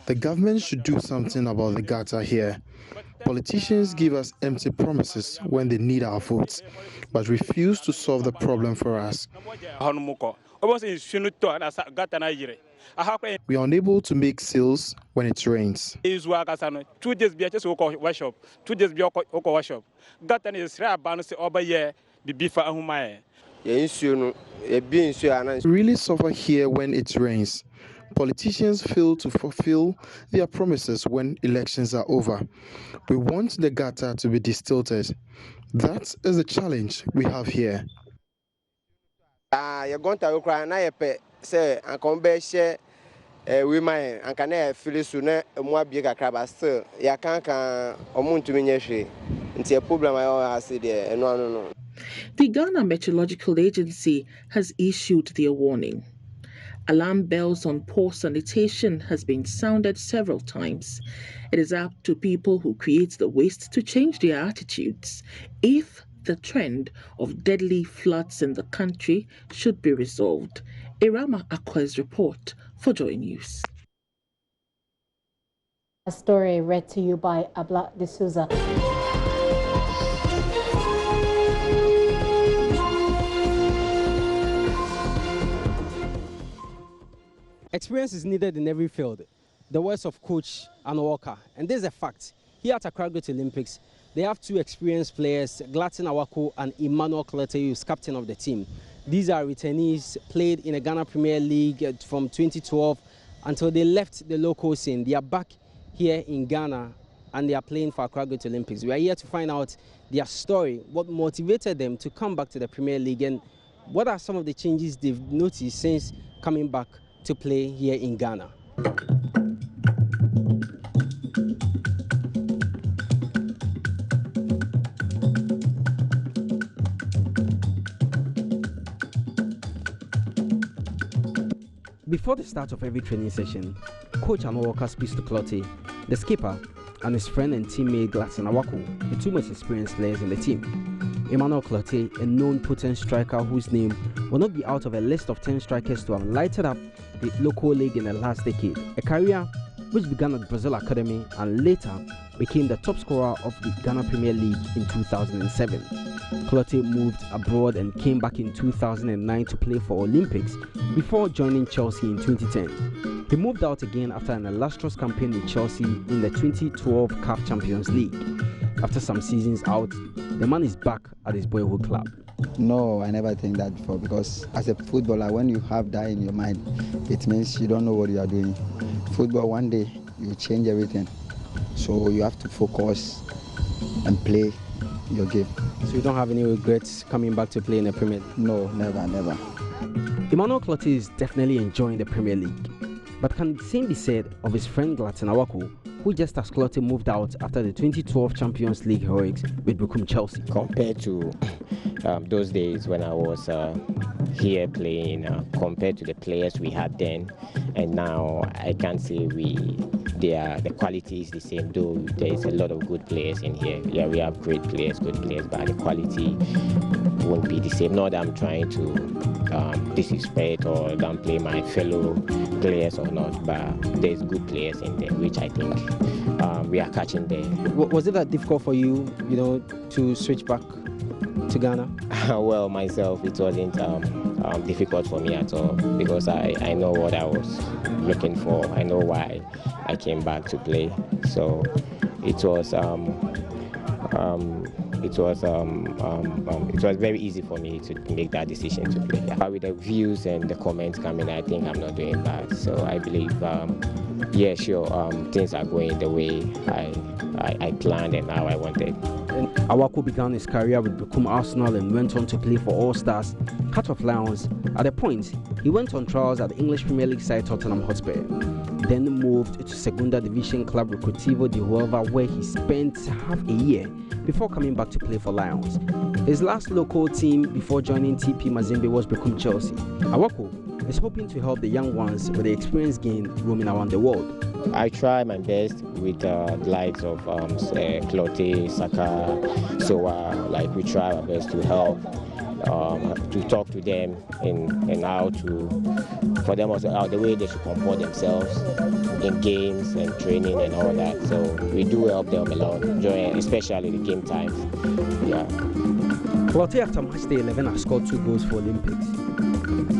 The government should do something about the gutter here. Politicians give us empty promises when they need our votes, but refuse to solve the problem for us. We are unable to make sales when it rains. 2 days be just workshop. 2 days be workshop. That is rare balance over here before Ahumai. We really suffer here when it rains. Politicians fail to fulfill their promises when elections are over. We want the gutter to be distilted. That is the challenge we have here. You're going to cry and I say, and come back share women and can I feel sooner and more bigger crab still. Ya can't omun to me. It's a problem I see there. No. The Ghana Meteorological Agency has issued their warning. Alarm bells on poor sanitation has been sounded several times. It is up to people who create the waste to change their attitudes if the trend of deadly floods in the country should be resolved. Irama Akwa's report for JoyNews. A story read to you by Abla D'Souza. Experience is needed in every field. The words of Coach Walker, and this is a fact. Here at Accra Great Olympics, they have 2 experienced players, Glatin Awako and Emmanuel Cloete, who is captain of the team. These are returnees, played in the Ghana Premier League from 2012 until they left the local scene. They are back here in Ghana and they are playing for Accra Great Olympics. We are here to find out their story, what motivated them to come back to the Premier League, and what are some of the changes they've noticed since coming back to play here in Ghana. Before the start of every training session, Coach Walker speaks to Cloete, the skipper, and his friend and teammate Glatin Awako, the 2 most experienced players in the team. Emmanuel Cloete, a known potent striker whose name will not be out of a list of 10 strikers to have lighted up the local league in the last decade, a career which began at Brazil Academy and later became the top scorer of the Ghana Premier League in 2007. Cloete moved abroad and came back in 2009 to play for Olympics before joining Chelsea in 2010. He moved out again after an illustrious campaign with Chelsea in the 2012 CAF Champions League. After some seasons out, the man is back at his boyhood club. No, I never think that before, because as a footballer, when you have that in your mind, it means you don't know what you are doing. Football, one day, you change everything. So you have to focus and play your game. So you don't have any regrets coming back to play in the Premier League? No, never. Emmanuel Cloete is definitely enjoying the Premier League. But can the same be said of his friend Glatin Awako, who just as Cloete moved out after the 2012 Champions League heroics with Bukum Chelsea? Compared to those days when I was here playing, compared to the players we had then and now, I can't say the quality is the same, though there is a lot of good players in here. Yeah, we have great players, good players, but the quality won't be the same. Not that I'm trying to disrespect or downplay my fellow players or not, but there's good players in there, which I think we are catching there. Was it that difficult for you, to switch back to Ghana? Well, myself, it wasn't difficult for me at all, because I know what I was looking for. I know why I came back to play. So it was very easy for me to make that decision to play. But with the views and the comments coming, I think I'm not doing bad. So I believe, yeah, sure, things are going the way I planned and how I wanted. And Awako began his career with Bukum Arsenal and went on to play for All Stars, Heart of Lions. At a point, he went on trials at the English Premier League side Tottenham Hotspur, then moved to Segunda Division club Recreativo de Huelva, where he spent half a year before coming back to play for Lions. His last local team before joining TP Mazembe was Bukum Chelsea. Awako is hoping to help the young ones with the experience gained roaming around the world. I try my best with the likes of Cloete, Saka, Soa. Like, we try our best to help, to talk to them and how to, for them also, the way they should comport themselves in games and training and all that. So we do help them a lot, especially the game times. Yeah. Cloete after match day 11 has scored 2 goals for Olympics.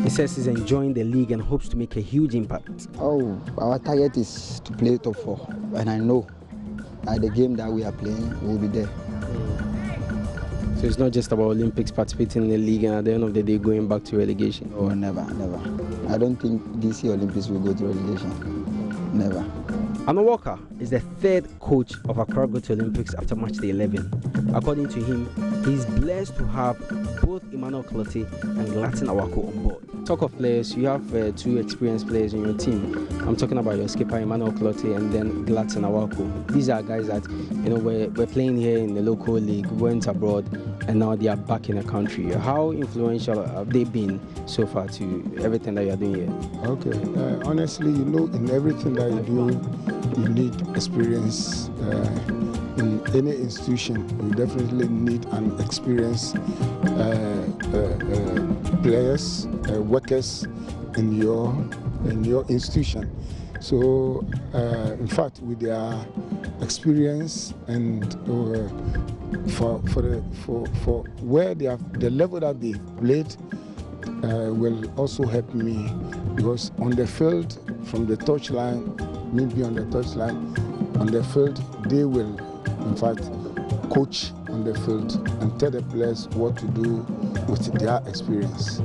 He says he's enjoying the league and hopes to make a huge impact. Oh, our target is to play top 4, and I know at the game that we are playing, we'll be there. So it's not just about Olympics, participating in the league, and at the end of the day going back to relegation? Oh, never. I don't think this year Olympics will go to relegation. Never. Arno Walker is the 3rd coach of Accra go to Olympics after match day 11. According to him, he's blessed to have both Emmanuel Clottey and Gladson Awako on board. Talk of players, you have 2 experienced players in your team. I'm talking about your skipper Emmanuel Clottey and then Gladson Awako. These are guys that we're playing here in the local league, went abroad, and now they are back in the country. How influential have they been so far to everything that you are doing here? Okay, honestly, in everything that you do, you need experience. In any institution, you definitely need an experienced players, workers in your institution. So, in fact, with their experience and for where they have the level that they played will also help me, because on the field, from the touchline, me being on the touchline, on the field, they will, in fact, coach on the field and tell the players what to do with their experience.